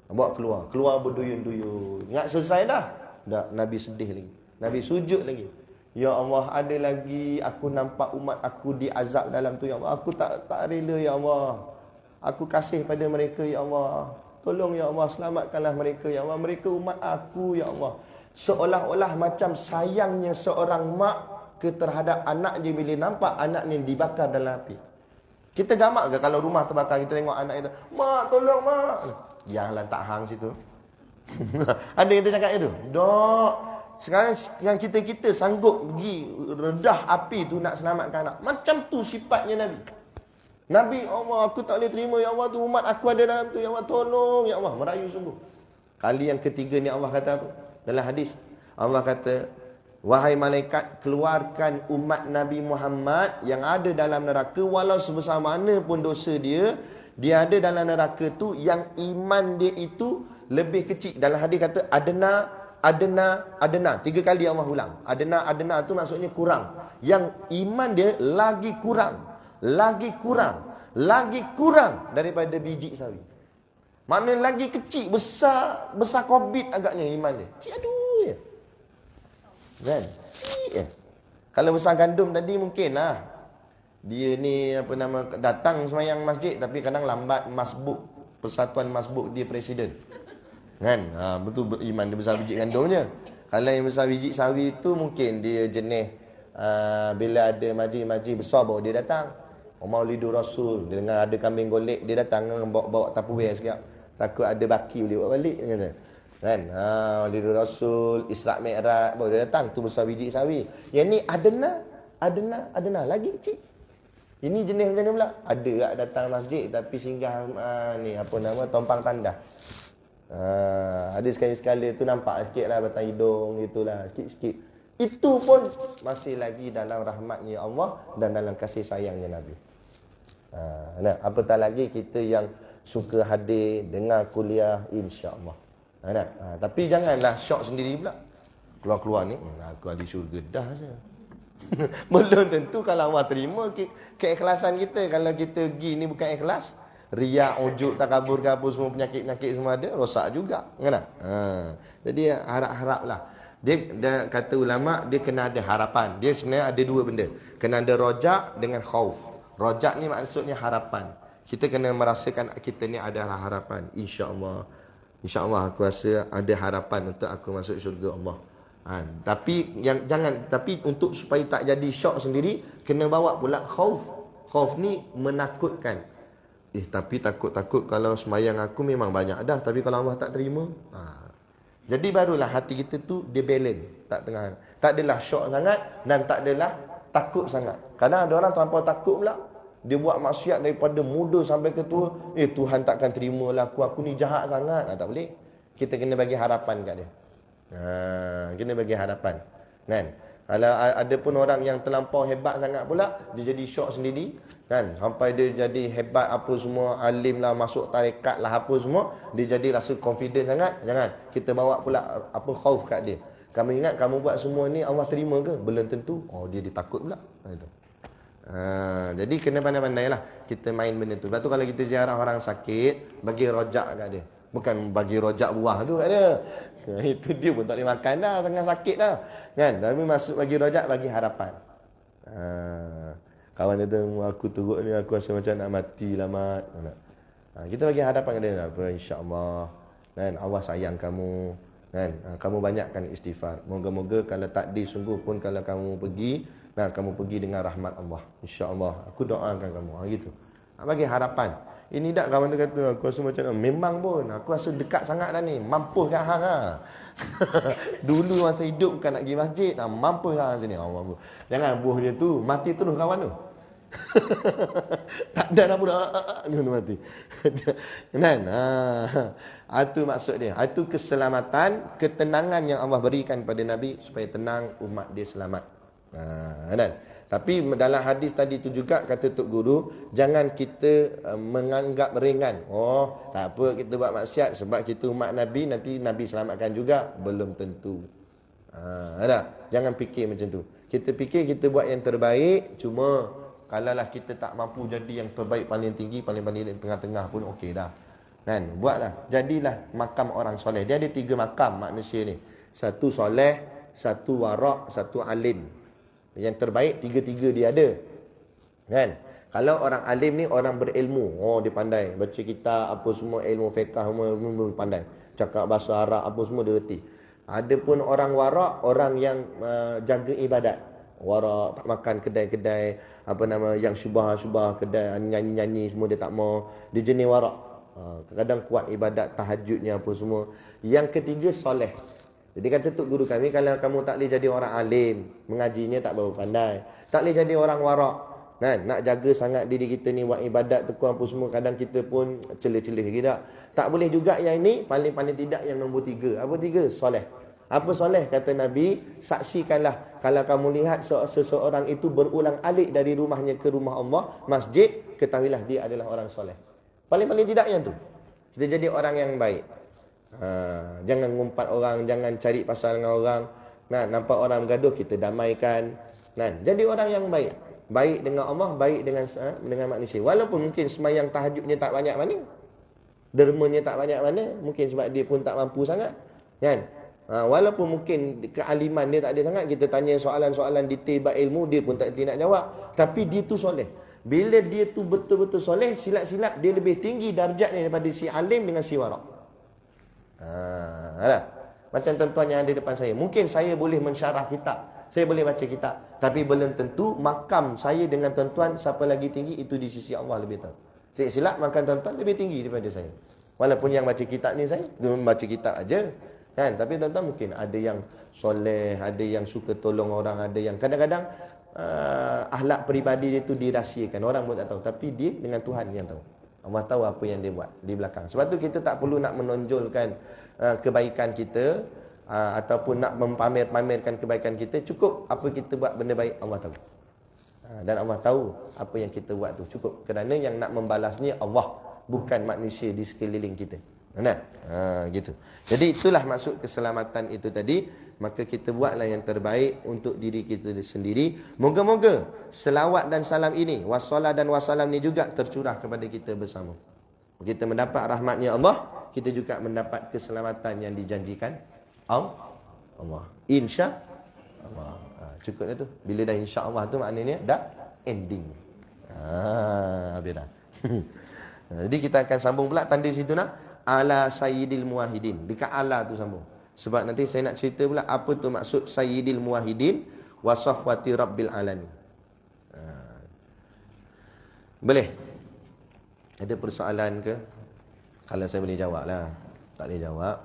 [SPEAKER 1] Bawa keluar berduyun-duyun. Ingat selesai dah? Dah, Nabi sedih lagi. Nabi sujud lagi. Ya Allah, ada lagi aku nampak umat aku diazab dalam tu, ya Allah. Aku tak rela, ya Allah. Aku kasih pada mereka, ya Allah. Tolong, ya Allah, selamatkanlah mereka, ya Allah. Mereka umat aku, ya Allah. Seolah-olah macam sayangnya seorang mak terhadap anak dia bila nampak anak ni dibakar dalam api. Kita gamak ke kalau rumah terbakar, kita tengok anak itu, mak, tolong, mak. Janganlah tak hang situ. Ada yang kita cakap itu? Dok. Sekarang yang kita sanggup pergi redah api tu nak selamatkan anak. Macam tu sifatnya Nabi. Nabi, Allah, aku tak boleh terima, ya Allah, tu umat aku ada dalam tu, ya Allah, tolong, ya Allah. Merayu sungguh. Kali yang ketiga ni Allah kata apa? Dalam hadis, Allah kata, wahai malaikat, keluarkan umat Nabi Muhammad yang ada dalam neraka, walau sebesar mana pun dosa dia ada dalam neraka tu, yang iman dia itu lebih kecil. Dalam hadis kata, adna. 3 kali Allah ulang. Adna tu maksudnya kurang. Yang iman dia lagi kurang daripada biji sawi. Mana lagi kecil, besar kobit agaknya iman dia. Cik aduh je. Kan? Cik je. Kalau besar gandum tadi mungkin lah. Dia ni datang semayang masjid tapi kadang lambat masbuk. Persatuan masbuk dia presiden. Kan? Betul iman dia besar biji gandumnya. Kalau yang besar biji sawi tu mungkin dia jenis bila ada majlis-majlis besar baru dia datang. Maulidur Rasul, dia dengar ada kambing golek, dia datang bawa Tupperware sekejap. Takut ada baki boleh bawa balik kata. Kan? Maulid Rasul, Isra' Mi'raj, baru dia datang tu besar biji sawi. Yang ni adna lagi kecil. Ini jenis macam ni pula. Ada tak datang masjid tapi singgah ni apa nama tompang tandas. Ada sekali-sekali tu nampak sikit lah batang hidung gitulah, sikit-sikit. Itu pun masih lagi dalam rahmatnya Allah dan dalam kasih sayangnya Nabi. Nah, apatah lagi kita yang suka hadir dengar kuliah, insya-Allah. Tapi janganlah syok sendiri pula. Keluar-keluar ni, aku ahli syurga dah saja. Belum tentu kalau Allah terima keikhlasan kita. Kalau kita pergi ni bukan ikhlas, riak, ujub, takabur ke apa semua, penyakit-penyakit semua ada, rosak juga. Kan? Jadi harap-haraplah. Dia kata ulama, dia kena ada harapan. Dia sebenarnya ada dua benda. Kena ada rojak dengan khauf. Rojak ni maksudnya harapan. Kita kena merasakan kita ni adalah harapan. InsyaAllah. InsyaAllah aku rasa ada harapan untuk aku masuk syurga Allah. Tapi untuk supaya tak jadi syok sendiri, kena bawa pula khauf. Khauf ni menakutkan. Tapi takut-takut kalau semayang aku memang banyak dah, tapi kalau Allah tak terima. Jadi barulah hati kita tu dia balance, tak tengah. Tak adalah syok sangat dan tak adalah takut sangat. Kadang ada orang terlampau takut pula. Dia buat maksiat daripada muda sampai ke tua. Tuhan takkan terimalah aku ni jahat sangat. Tak boleh. Kita kena bagi harapan kat dia. Kena bagi harapan. Kan? Kalau ada pun orang yang terlampau hebat sangat pula, dia jadi syok sendiri. Kan? Sampai dia jadi hebat apa semua, alim lah, masuk tarekat lah apa semua. Dia jadi rasa confident sangat. Jangan. Kita bawa pula apa khauf kat dia. Kamu ingat kamu buat semua ni Allah terima ke? Belum tentu. Dia takut pula. Itu. Jadi kena pandai-pandai lah kita main benda tu. Lepas tu kalau kita ziarah orang sakit, bagi rojak kat dia. Bukan bagi rojak buah tu kat dia. Itu dia pun tak boleh makan dah, tengah sakit dah. Kan? Tapi maksud bagi rojak, bagi harapan. Kawan kata, aku turut ni, aku rasa macam nak mati lah mat. Kita bagi harapan kat dia. InsyaAllah. Kan? Allah sayang kamu. Kan? Kamu banyakkan istighfar. Moga-moga kalau takdir sungguh pun kalau kamu pergi, kamu pergi dengan rahmat Allah. InsyaAllah. Aku doakan kamu. Gitu. Bagi harapan. Ini tak kawan tu kata, aku rasa macam memang pun. Aku rasa dekat sangat dah ni. Mampu kat hang lah. Dulu masa hidup bukan nak pergi masjid. Mampu kat hang sini. Jangan buah dia tu. Mati terus kawan tu. Tak ada apa dah. Dia mati. Kan? Itu maksud dia. Itu keselamatan, ketenangan yang Allah berikan pada Nabi supaya tenang umat dia selamat. Kan? Tapi dalam hadis tadi tu juga kata Tok Guru, jangan kita menganggap ringan. Tak apa kita buat maksiat sebab kita umat Nabi, nanti Nabi selamatkan juga. Belum tentu. Jangan fikir macam tu. Kita fikir kita buat yang terbaik, cuma kalaulah kita tak mampu jadi yang terbaik paling tinggi, paling di tengah-tengah pun okey dah. Kan? Buatlah. Jadilah makam orang soleh. Dia ada 3 makam manusia ni. Satu soleh, satu warak, satu alim. Yang terbaik 3-3 dia ada. Kan? Kalau orang alim ni orang berilmu. Dia pandai baca kitab apa semua, ilmu fiqh semua pandai. Cakap bahasa Arab apa semua dia reti. Ada pun orang warak, orang yang jaga ibadat. Warak, tak makan kedai-kedai apa nama yang syubah-syubah, kedai nyanyi-nyanyi semua dia tak mau. Dia jenis warak. Kadang kuat ibadat, tahajudnya apa semua. Yang ketiga soleh. Jadi kata Tok Guru kami, kalau kamu tak boleh jadi orang alim, mengajinya tak berapa pandai, tak boleh jadi orang warak, kan? Nak jaga sangat diri kita ni, buat ibadat tekun apa semua, kadang kita pun celih-celih gitu. Tak boleh juga yang ini, paling-paling tidak yang nombor 3. Apa 3? Soleh. Apa soleh? Kata Nabi, saksikanlah kalau kamu lihat seseorang itu berulang alik dari rumahnya ke rumah Allah, masjid, ketahuilah dia adalah orang soleh. Paling-paling tidak yang tu. Kita jadi orang yang baik. Jangan ngumpat orang, jangan cari pasal dengan orang. Nampak orang bergaduh, kita damaikan. Jadi orang yang baik. Baik dengan Allah, baik dengan manusia. Walaupun mungkin semayang tahajudnya tak banyak mana, dermanya tak banyak mana, mungkin sebab dia pun tak mampu sangat. Kan? Walaupun mungkin kealiman dia tak ada sangat, kita tanya soalan-soalan detail bab ilmu, dia pun tak nak jawab. Tapi dia tu soleh. Bila dia tu betul-betul soleh, silap-silap dia lebih tinggi darjatnya daripada si alim dengan si warak. Macam tuan-tuan yang ada depan saya, mungkin saya boleh mensyarah kitab, saya boleh baca kitab, tapi belum tentu makam saya dengan tuan-tuan siapa lagi tinggi, itu di sisi Allah lebih tahu. Silap makam tuan-tuan lebih tinggi daripada saya. Walaupun yang baca kitab ni saya baca kitab aja. Kan? Tapi tuan-tuan mungkin ada yang soleh, ada yang suka tolong orang, ada yang kadang-kadang akhlak peribadi dia tu dirahsiakan. Orang pun tak tahu. Tapi dia dengan Tuhan yang tahu. Allah tahu apa yang dia buat di belakang. Sebab tu kita tak perlu nak menonjolkan kebaikan kita ataupun nak mempamer-pamerkan kebaikan kita. Cukup apa kita buat benda baik, Allah tahu. Dan Allah tahu apa yang kita buat tu. Cukup. Kerana yang nak membalasnya Allah, bukan manusia di sekeliling kita. Nah, gitu. Jadi itulah maksud keselamatan itu tadi. Maka kita buatlah yang terbaik untuk diri kita sendiri. Moga-moga selawat dan salam ini, wassalam dan wassalam ini juga tercurah kepada kita bersama. Kita mendapat rahmatnya Allah, kita juga mendapat keselamatan yang dijanjikan Allah. Insya Allah. Cukup tu. Bila dah insya Allah tu maknanya dah ending. Habis dah. Jadi kita akan sambung pula tanda situ nak ala sayyidil muwahhidin. Dekat ala tu sambung. Sebab nanti saya nak cerita pula apa tu maksud sayyidil muwahhidin wa safwati rabbil alamin. Boleh? Ada persoalan ke? Kalau saya boleh jawab lah. Tak boleh jawab,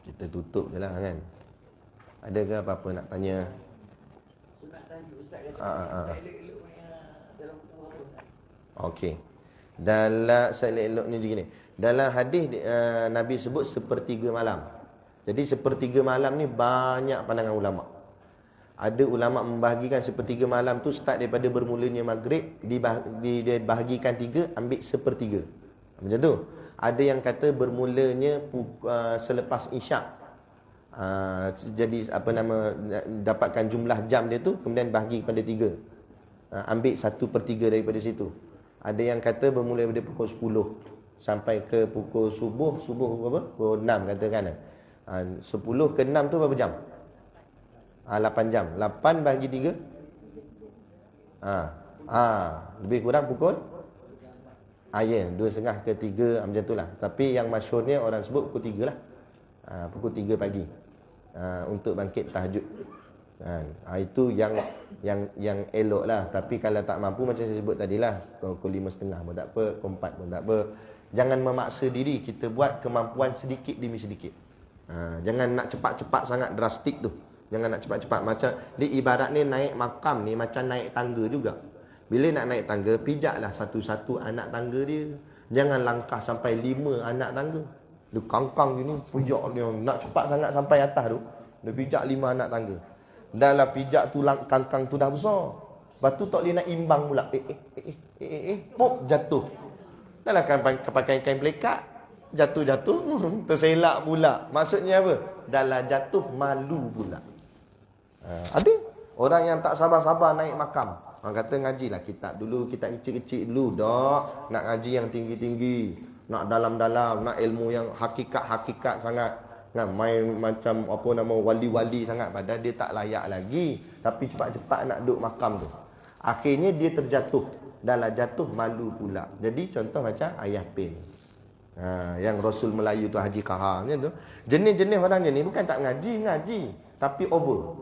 [SPEAKER 1] kita tutup je lah kan. Ada ke apa-apa nak tanya? Okey. Dalam saya elok ni begini. Dalam hadis Nabi sebut sepertiga malam. Jadi sepertiga malam ni banyak pandangan ulama. Ada ulama membahagikan sepertiga malam tu start daripada bermulanya maghrib, dibahagikan tiga, ambil sepertiga. Macam tu. Ada yang kata bermulanya selepas isyak. Jadi apa nama, dapatkan jumlah jam dia tu, kemudian bahagi kepada tiga. Ambil 1/3 daripada situ. Ada yang kata bermula daripada pukul 10 sampai ke pukul subuh berapa? Pukul 6 katakan. 10 ke 6 tu berapa jam? 8 jam. 8 bahagi 3? Lebih kurang pukul? Ya, 2.30 ke 3 macam tu lah. Tapi yang masyhurnya orang sebut pukul 3 lah. Pukul 3 pagi. Untuk bangkit tahajud. Itu yang elok lah. Tapi kalau tak mampu macam saya sebut tadilah, pukul 5.30 pun tak apa, pukul 4 pun tak apa. Jangan memaksa diri, kita buat kemampuan sedikit demi sedikit. Jangan nak cepat-cepat sangat drastik tu. Jangan nak cepat-cepat. Macam dia ibarat ni naik makam ni macam naik tangga juga. Bila nak naik tangga, pijaklah satu-satu anak tangga dia. Jangan langkah sampai 5 anak tangga. Dia kangkang gini, pijak dia. Nak cepat sangat sampai atas tu, dia pijak 5 anak tangga. Dalam pijak tu kangkang tu dah besar. Lepas tu tak boleh nak imbang pula. Pop, jatuh. Dalam pakai kain pelekat, jatuh, terselak pula. Maksudnya apa? Dalam jatuh malu pula. Ada orang yang tak sabar-sabar naik makam. Orang kata ngajilah kitab dulu, kitab kecil-kecil dulu. Dak, nak ngaji yang tinggi-tinggi, nak dalam-dalam, nak ilmu yang hakikat-hakikat sangat. Kan main macam apa nama wali-wali sangat, padahal dia tak layak lagi. Tapi cepat-cepat nak duduk makam tu. Akhirnya dia terjatuh. Dalam jatuh malu pula. Jadi contoh macam Ayah Pin. Yang Rasul Melayu tu Haji Kahar macam tu. Jenis-jenis orang ni bukan tak ngaji, tapi over.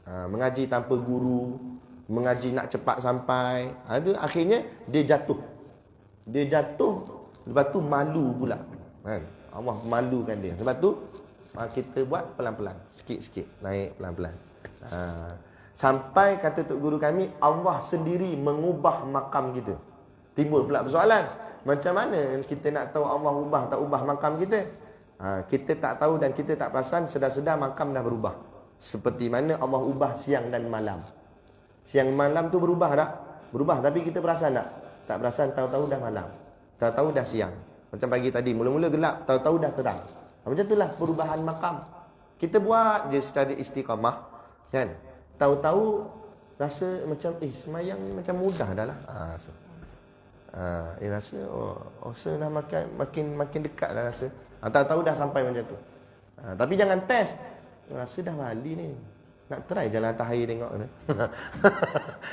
[SPEAKER 1] Mengaji tanpa guru, mengaji nak cepat sampai. Akhirnya dia jatuh. Lepas tu malu pula. Allah malukan dia. Sebab tu kita buat pelan-pelan, sikit-sikit, naik pelan-pelan. Sampai kata tok guru kami, Allah sendiri mengubah makam kita. Timbul pula persoalan, macam mana kita nak tahu Allah ubah tak ubah makam kita? Kita tak tahu dan kita tak perasan, sedar-sedar makam dah berubah. Seperti mana Allah ubah siang dan malam. Siang malam tu berubah tak? Berubah, tapi kita perasan tak? Tak perasan, tahu-tahu dah malam. Tahu-tahu dah siang. Macam pagi tadi, mula-mula gelap, tahu-tahu dah terang. Macam itulah perubahan makam. Kita buat je secara istiqamah, kan? Tahu-tahu rasa macam semayang ni macam mudah dah lah. Rasa rasa dah makin dekat dah rasa. Tahu-tahu dah sampai macam tu. Tapi jangan test. Rasa dah wali ni. Nak try jalan atas air tengok ni.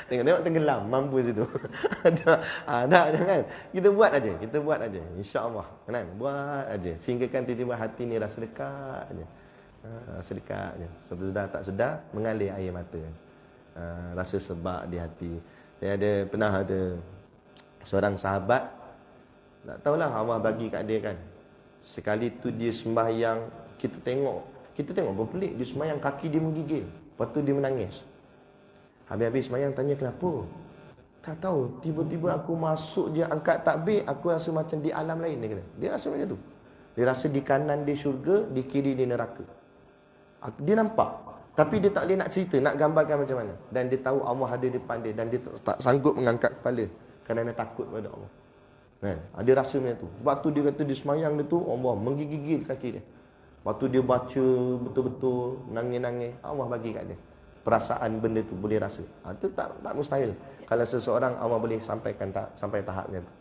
[SPEAKER 1] Tengok tenggelam, mampu situ. Tak, jangan. Kita buat aja. Insya-Allah. Kan? Buat aja. Sehingga kan tiba-tiba hati ni rasa dekat aja. Rasa dekat aja. Sedar tak sedar mengalir air mata. Rasa sebab di hati. Saya pernah ada seorang sahabat, tak tahulah Allah bagi kat dia kan. Sekali tu dia sembahyang, kita tengok berpelik, dia sembahyang kaki dia menggigil. Lepas tu dia menangis. Habis-habis sembahyang tanya kenapa? Tak tahu, tiba-tiba aku masuk je angkat takbir, aku rasa macam di alam lain, dia kata. Dia rasa macam tu. Dia rasa di kanan dia syurga, di kiri dia neraka. Dia nampak, tapi dia tak boleh nak cerita, nak gambarkan macam mana. Dan dia tahu Allah ada di depan dia, dan dia tak sanggup mengangkat kepala kerana takut pada Allah. Kan? Dia rasa macam tu. Sebab tu dia kata dia semayang dia tu, Allah menggigil kaki dia. Waktu dia baca betul-betul, nangis-nangis, Allah bagi kat dia perasaan benda tu, boleh rasa. Itu tak mustahil. Kalau seseorang Allah boleh sampaikan sampai tahapnya tu.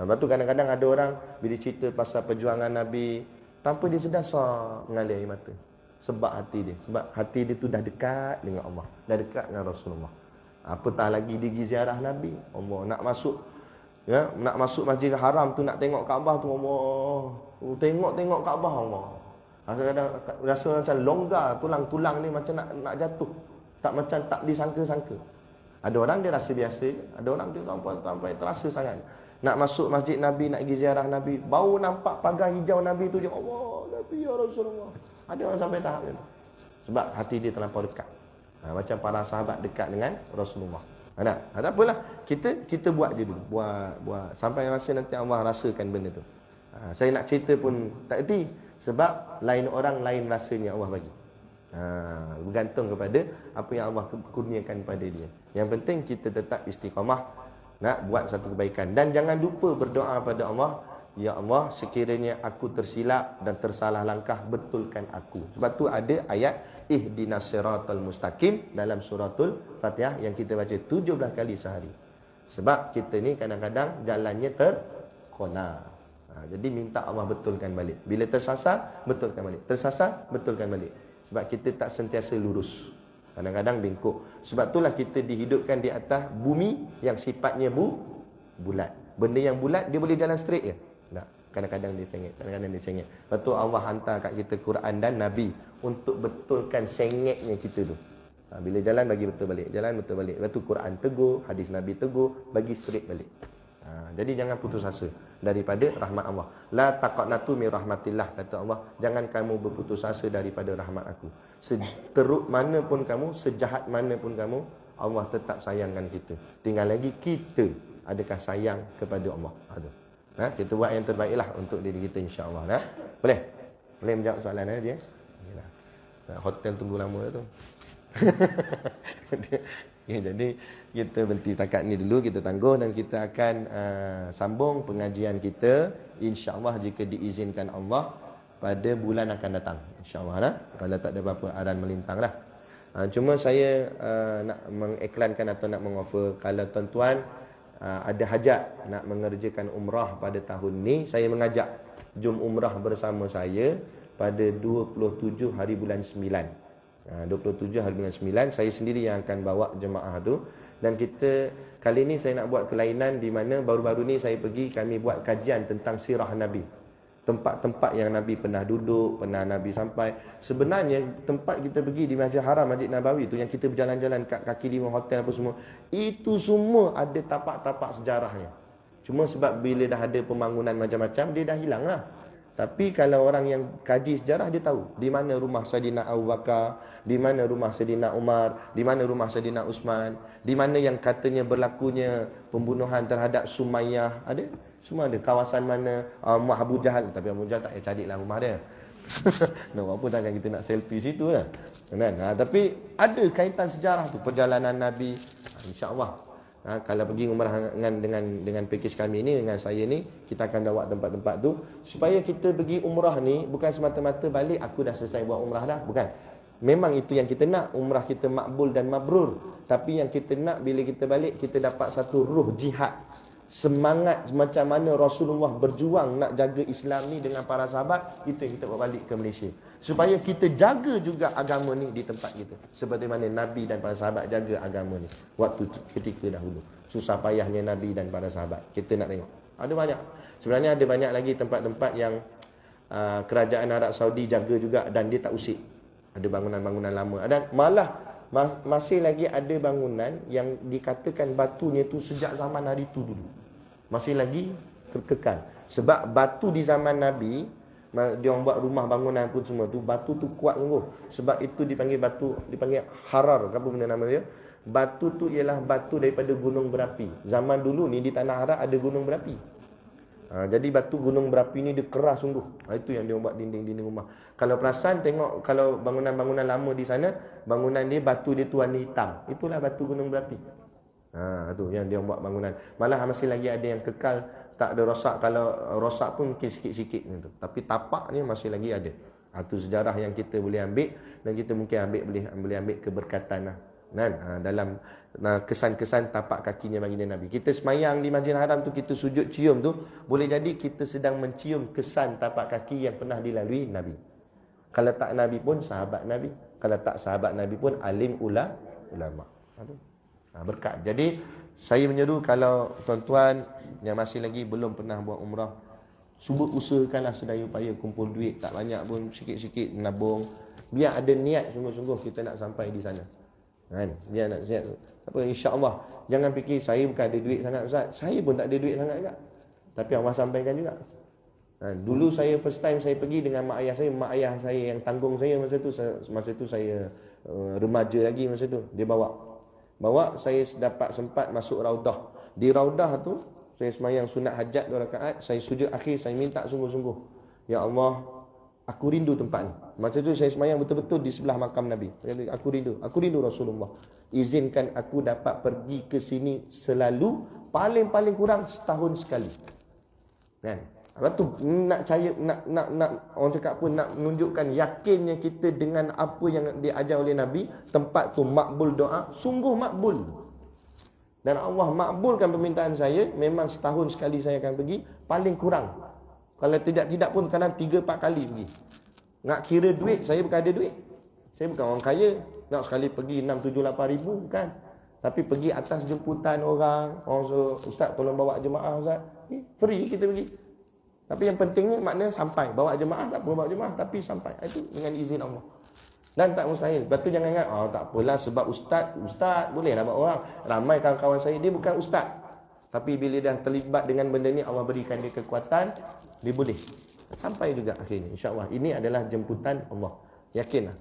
[SPEAKER 1] Lepas tu kadang-kadang ada orang bila cerita pasal perjuangan Nabi, tanpa dia sedar mengalir air mata. Sebab hati dia tu dah dekat dengan Allah, dah dekat dengan Rasulullah. Apatah lagi dia pergi ziarah Nabi, Allah nak masuk Masjidil Haram tu, nak tengok Kaabah tu, Allah tengok Kaabah, Allah kadang-kadang rasa macam longgar, tulang-tulang ni macam nak jatuh, tak disangka-sangka. Ada orang dia rasa biasa, ada orang dia sampai terasa sangat. Nak masuk masjid Nabi, nak pergi ziarah Nabi, baru nampak pagar hijau Nabi tu je, Allah, Nabi ya Rasulullah. Ada orang sampai tahap ni. Sebab hati dia terlampau dekat. Macam para sahabat dekat dengan Rasulullah. Tak apalah, kita buat je dulu. Buat sampai masa nanti Allah rasakan benda tu. Saya nak cerita pun tak erti, sebab lain orang lain rasanya Allah bagi. Bergantung kepada apa yang Allah kurniakan pada dia. Yang penting kita tetap istiqamah nak buat satu kebaikan, dan jangan lupa berdoa pada Allah, ya Allah, sekiranya aku tersilap dan tersalah langkah, betulkan aku. Sebab tu ada ayat ihdinas siratal mustaqim dalam suratul Fatihah yang kita baca 17 kali sehari. Sebab kita ni kadang-kadang jalannya terkona. Jadi minta Allah betulkan balik. Bila tersasar, betulkan balik. Tersasar, betulkan balik. Sebab kita tak sentiasa lurus. Kadang-kadang bengkok. Sebab itulah kita dihidupkan di atas bumi yang sifatnya bulat. Benda yang bulat dia boleh jalan straight ke? Tak. Kadang-kadang dia sengit, kadang-kadang dia sengit. Lepas tu Allah hantar kat kita Quran dan Nabi untuk betulkan sengitnya kita tu. Bila jalan bagi betul balik, jalan betul balik. Lepas tu Quran tegur, hadis Nabi tegur, bagi straight balik. Jadi jangan putus asa daripada rahmat Allah. La taqnatu min rahmatillah, kata Allah, jangan kamu berputus asa daripada rahmat aku. Seteruk mana pun kamu, sejahat mana pun kamu, Allah tetap sayangkan kita. Tinggal lagi kita adakah sayang kepada Allah. Kita buat yang terbaiklah untuk diri kita, insya-Allah. Boleh menjawab soalan dia. Hotel tunggu lama tu. Jadi kita berhenti takat ni dulu, kita tangguh, dan kita akan sambung pengajian kita insya-Allah jika diizinkan Allah pada bulan akan datang, insya-Allah. Kalau tak ada apa-apa aran melintang lah. Cuma saya nak mengiklankan atau nak mengoffer, kalau tuan-tuan ada hajat nak mengerjakan umrah pada tahun ni, saya mengajak jom umrah bersama saya pada 27 hari bulan 9. 27 hari bulan 9, saya sendiri yang akan bawa jemaah tu. Dan kita kali ni saya nak buat kelainan, di mana baru-baru ni saya pergi, kami buat kajian tentang sirah Nabi. Tempat-tempat yang Nabi pernah duduk, pernah Nabi sampai. Sebenarnya tempat kita pergi di Masjid Haram, Masjid Nabawi tu, yang kita berjalan-jalan kat kaki lima hotel apa semua, itu semua ada tapak-tapak sejarahnya. Cuma sebab bila dah ada pembangunan macam-macam, dia dah hilang lah. Tapi kalau orang yang kaji sejarah, dia tahu di mana rumah Saidina Abu Bakar, di mana rumah Saidina Umar, di mana rumah Saidina Uthman, di mana yang katanya berlakunya pembunuhan terhadap Sumayyah, ada. Semua ada. Kawasan mana rumah Abu Jahal, tapi Abu Jahal tak payah carilah rumah dia. Nak apa takkan kita nak selfie situ lah. Kan? Tapi ada kaitan sejarah tu, perjalanan Nabi. InsyaAllah kalau pergi umrah dengan package kami ni, dengan saya ni, kita akan bawa tempat-tempat tu supaya kita pergi umrah ni bukan semata-mata balik aku dah selesai buat umrah dah, bukan. Memang itu yang kita nak, umrah kita makbul dan mabrur. Tapi yang kita nak bila kita balik, kita dapat satu ruh jihad, semangat macam mana Rasulullah berjuang nak jaga Islam ni dengan para sahabat. Itu yang kita bawa balik ke Malaysia, supaya kita jaga juga agama ni di tempat kita, seperti mana Nabi dan para sahabat jaga agama ni waktu ketika dahulu. Susah payahnya Nabi dan para sahabat, kita nak tengok. Ada banyak, sebenarnya ada banyak lagi tempat-tempat yang kerajaan Arab Saudi jaga juga, dan dia tak usik. Ada bangunan-bangunan lama, dan malah masih lagi ada bangunan yang dikatakan batunya tu sejak zaman hari tu dulu masih lagi kekal. Sebab batu di zaman Nabi Dia orang buat rumah bangunan pun semua tu, batu tu kuat sungguh. Sebab itu dipanggil batu, dipanggil harar, apa benda nama dia? Batu tu ialah batu daripada gunung berapi. Zaman dulu ni di tanah Arab ada gunung berapi. Jadi batu gunung berapi ni dia keras sungguh. Itu yang dia buat dinding-dinding rumah. Kalau perasan tengok, kalau bangunan-bangunan lama di sana, bangunan dia batu dia tu warna hitam. Itulah batu gunung berapi. Tu yang dia buat bangunan. Malah masih lagi ada yang kekal, tak ada rosak. Kalau rosak pun mungkin sikit-sikit gitu. Tapi tapak ni masih lagi ada. Itu sejarah yang kita boleh ambil, dan kita mungkin boleh ambil keberkatan lah. Dalam kesan-kesan tapak kakinya baginda Nabi. Kita semayang di Masjidil Haram tu, kita sujud cium tu, boleh jadi kita sedang mencium kesan tapak kaki yang pernah dilalui Nabi. Kalau tak Nabi pun sahabat Nabi, kalau tak sahabat Nabi pun alim ulama. Berkat. Jadi saya menyeru kalau tuan-tuan yang masih lagi belum pernah buat umrah, cuba usahakanlah sedaya upaya kumpul duit, tak banyak pun, sikit-sikit menabung, biar ada niat sungguh-sungguh kita nak sampai di sana. Biar nak siap. Apa, insya-Allah. Jangan fikir saya bukan ada duit sangat Ustaz. Saya pun tak ada duit sangat juga. Tapi Allah sampaikan juga. Dulu saya first time saya pergi dengan mak ayah saya yang tanggung saya masa tu saya remaja lagi masa tu. Dia bawa saya dapat sempat masuk raudah. Di raudah tu saya semayang sunat hajat 2 rakaat, saya sujud akhir, saya minta sungguh-sungguh, ya Allah, aku rindu tempat ni. Masa tu saya semayang betul-betul di sebelah makam Nabi. Aku rindu Rasulullah. Izinkan aku dapat pergi ke sini selalu, paling-paling kurang setahun sekali. Apa tu nak orang cakap pun nak menunjukkan yakinnya kita dengan apa yang diajar oleh Nabi. Tempat tu makbul doa, sungguh makbul. Dan Allah makbulkan permintaan saya. Memang setahun sekali saya akan pergi, paling kurang. Kalau tidak pun kadang 3-4 kali pergi. Nak kira duit, saya bukan ada duit. Saya bukan orang kaya. Nak sekali pergi 6-7-8 ribu, bukan. Tapi pergi atas jemputan orang suruh, Ustaz tolong bawa jemaah Ustaz. Free kita pergi. Tapi yang pentingnya maknanya sampai. Bawa jemaah tak perlu bawa jemaah, tapi sampai. Itu dengan izin Allah. Dan tak mustahil. Lepas tu jangan ingat, tak apalah sebab ustaz bolehlah bawa orang. Ramai kawan-kawan saya, dia bukan ustaz. Tapi bila dah terlibat dengan benda ni, Allah berikan dia kekuatan, dia boleh. Sampai juga akhirnya, insya-Allah. Ini adalah jemputan Allah. Yakinlah.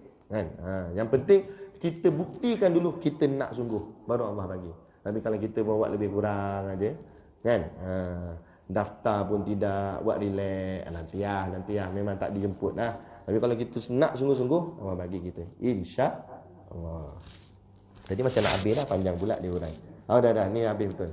[SPEAKER 1] Yang penting, kita buktikan dulu kita nak sungguh. Baru Allah bagi. Tapi kalau kita buat lebih kurang aja, daftar pun tidak, buat relax, nanti memang tak dijemput lah. Tapi kalau kita nak sungguh-sungguh, Allah bagi kita, insya-Allah. Jadi macam nak habis dah, panjang pula dia urang. Dah, ni habis betul.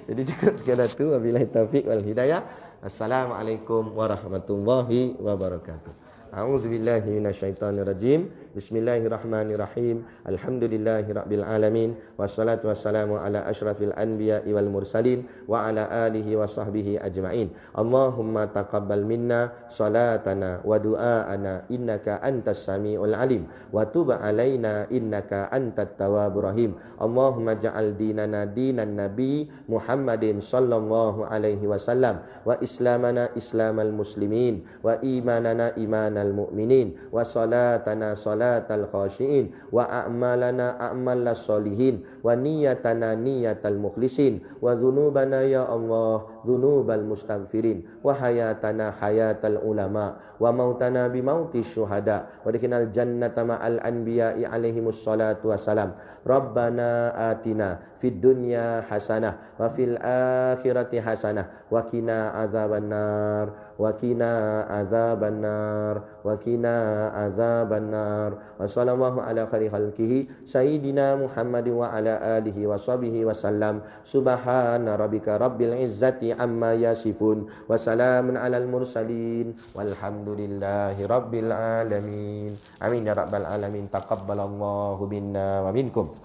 [SPEAKER 1] Jadi cukup sekadar tu. Wabillahi taufiq wal hidayah. Assalamualaikum warahmatullahi wabarakatuh. A'udzubillahi minasyaitonirrajim. Bismillahirrahmanirrahim. Alhamdulillahirabbil alamin. Wassalatu wassalamu ala asyrafil anbiya'i wal mursalin wa ala alihi wa sahbihi ajma'in. Allahumma taqabbal minna salatana wa du'aana innaka antas samiul alim wa tub alaina innaka antat tawwabur rahim. Allahumma ja'al dinana dinan nabi Muhammadin sallallahu alaihi wasallam wa islamana islamal muslimin wa imanana imanal mu'minin wa salatana salatal khashiin wa a'malana a'malas solihin wa niyatana niyatal mukhlisin wa dhunubana ya Allah dhunubal mustaghfirin wa hayatana hayatal ulama wa mautana bi mautis syuhada wa dikinal jannata ma'al anbiya'i alaihimus salatu wassalam. Rabbana atina fid dunya hasanah wa fil akhirati hasanah wa qina azabannar wa qina azabannar wa qina azabannar. Wa sallallahu ala khairi khalqihi sayyidina Muhammad wa ala alihi wa sahbihi wa sallam. Subhana rabbika rabbil izzati amma yasifun wa salamun alal mursalin walhamdulillahi rabbil alamin. Amin ya rabbal alamin. Taqabbalallahu minna wa minkum.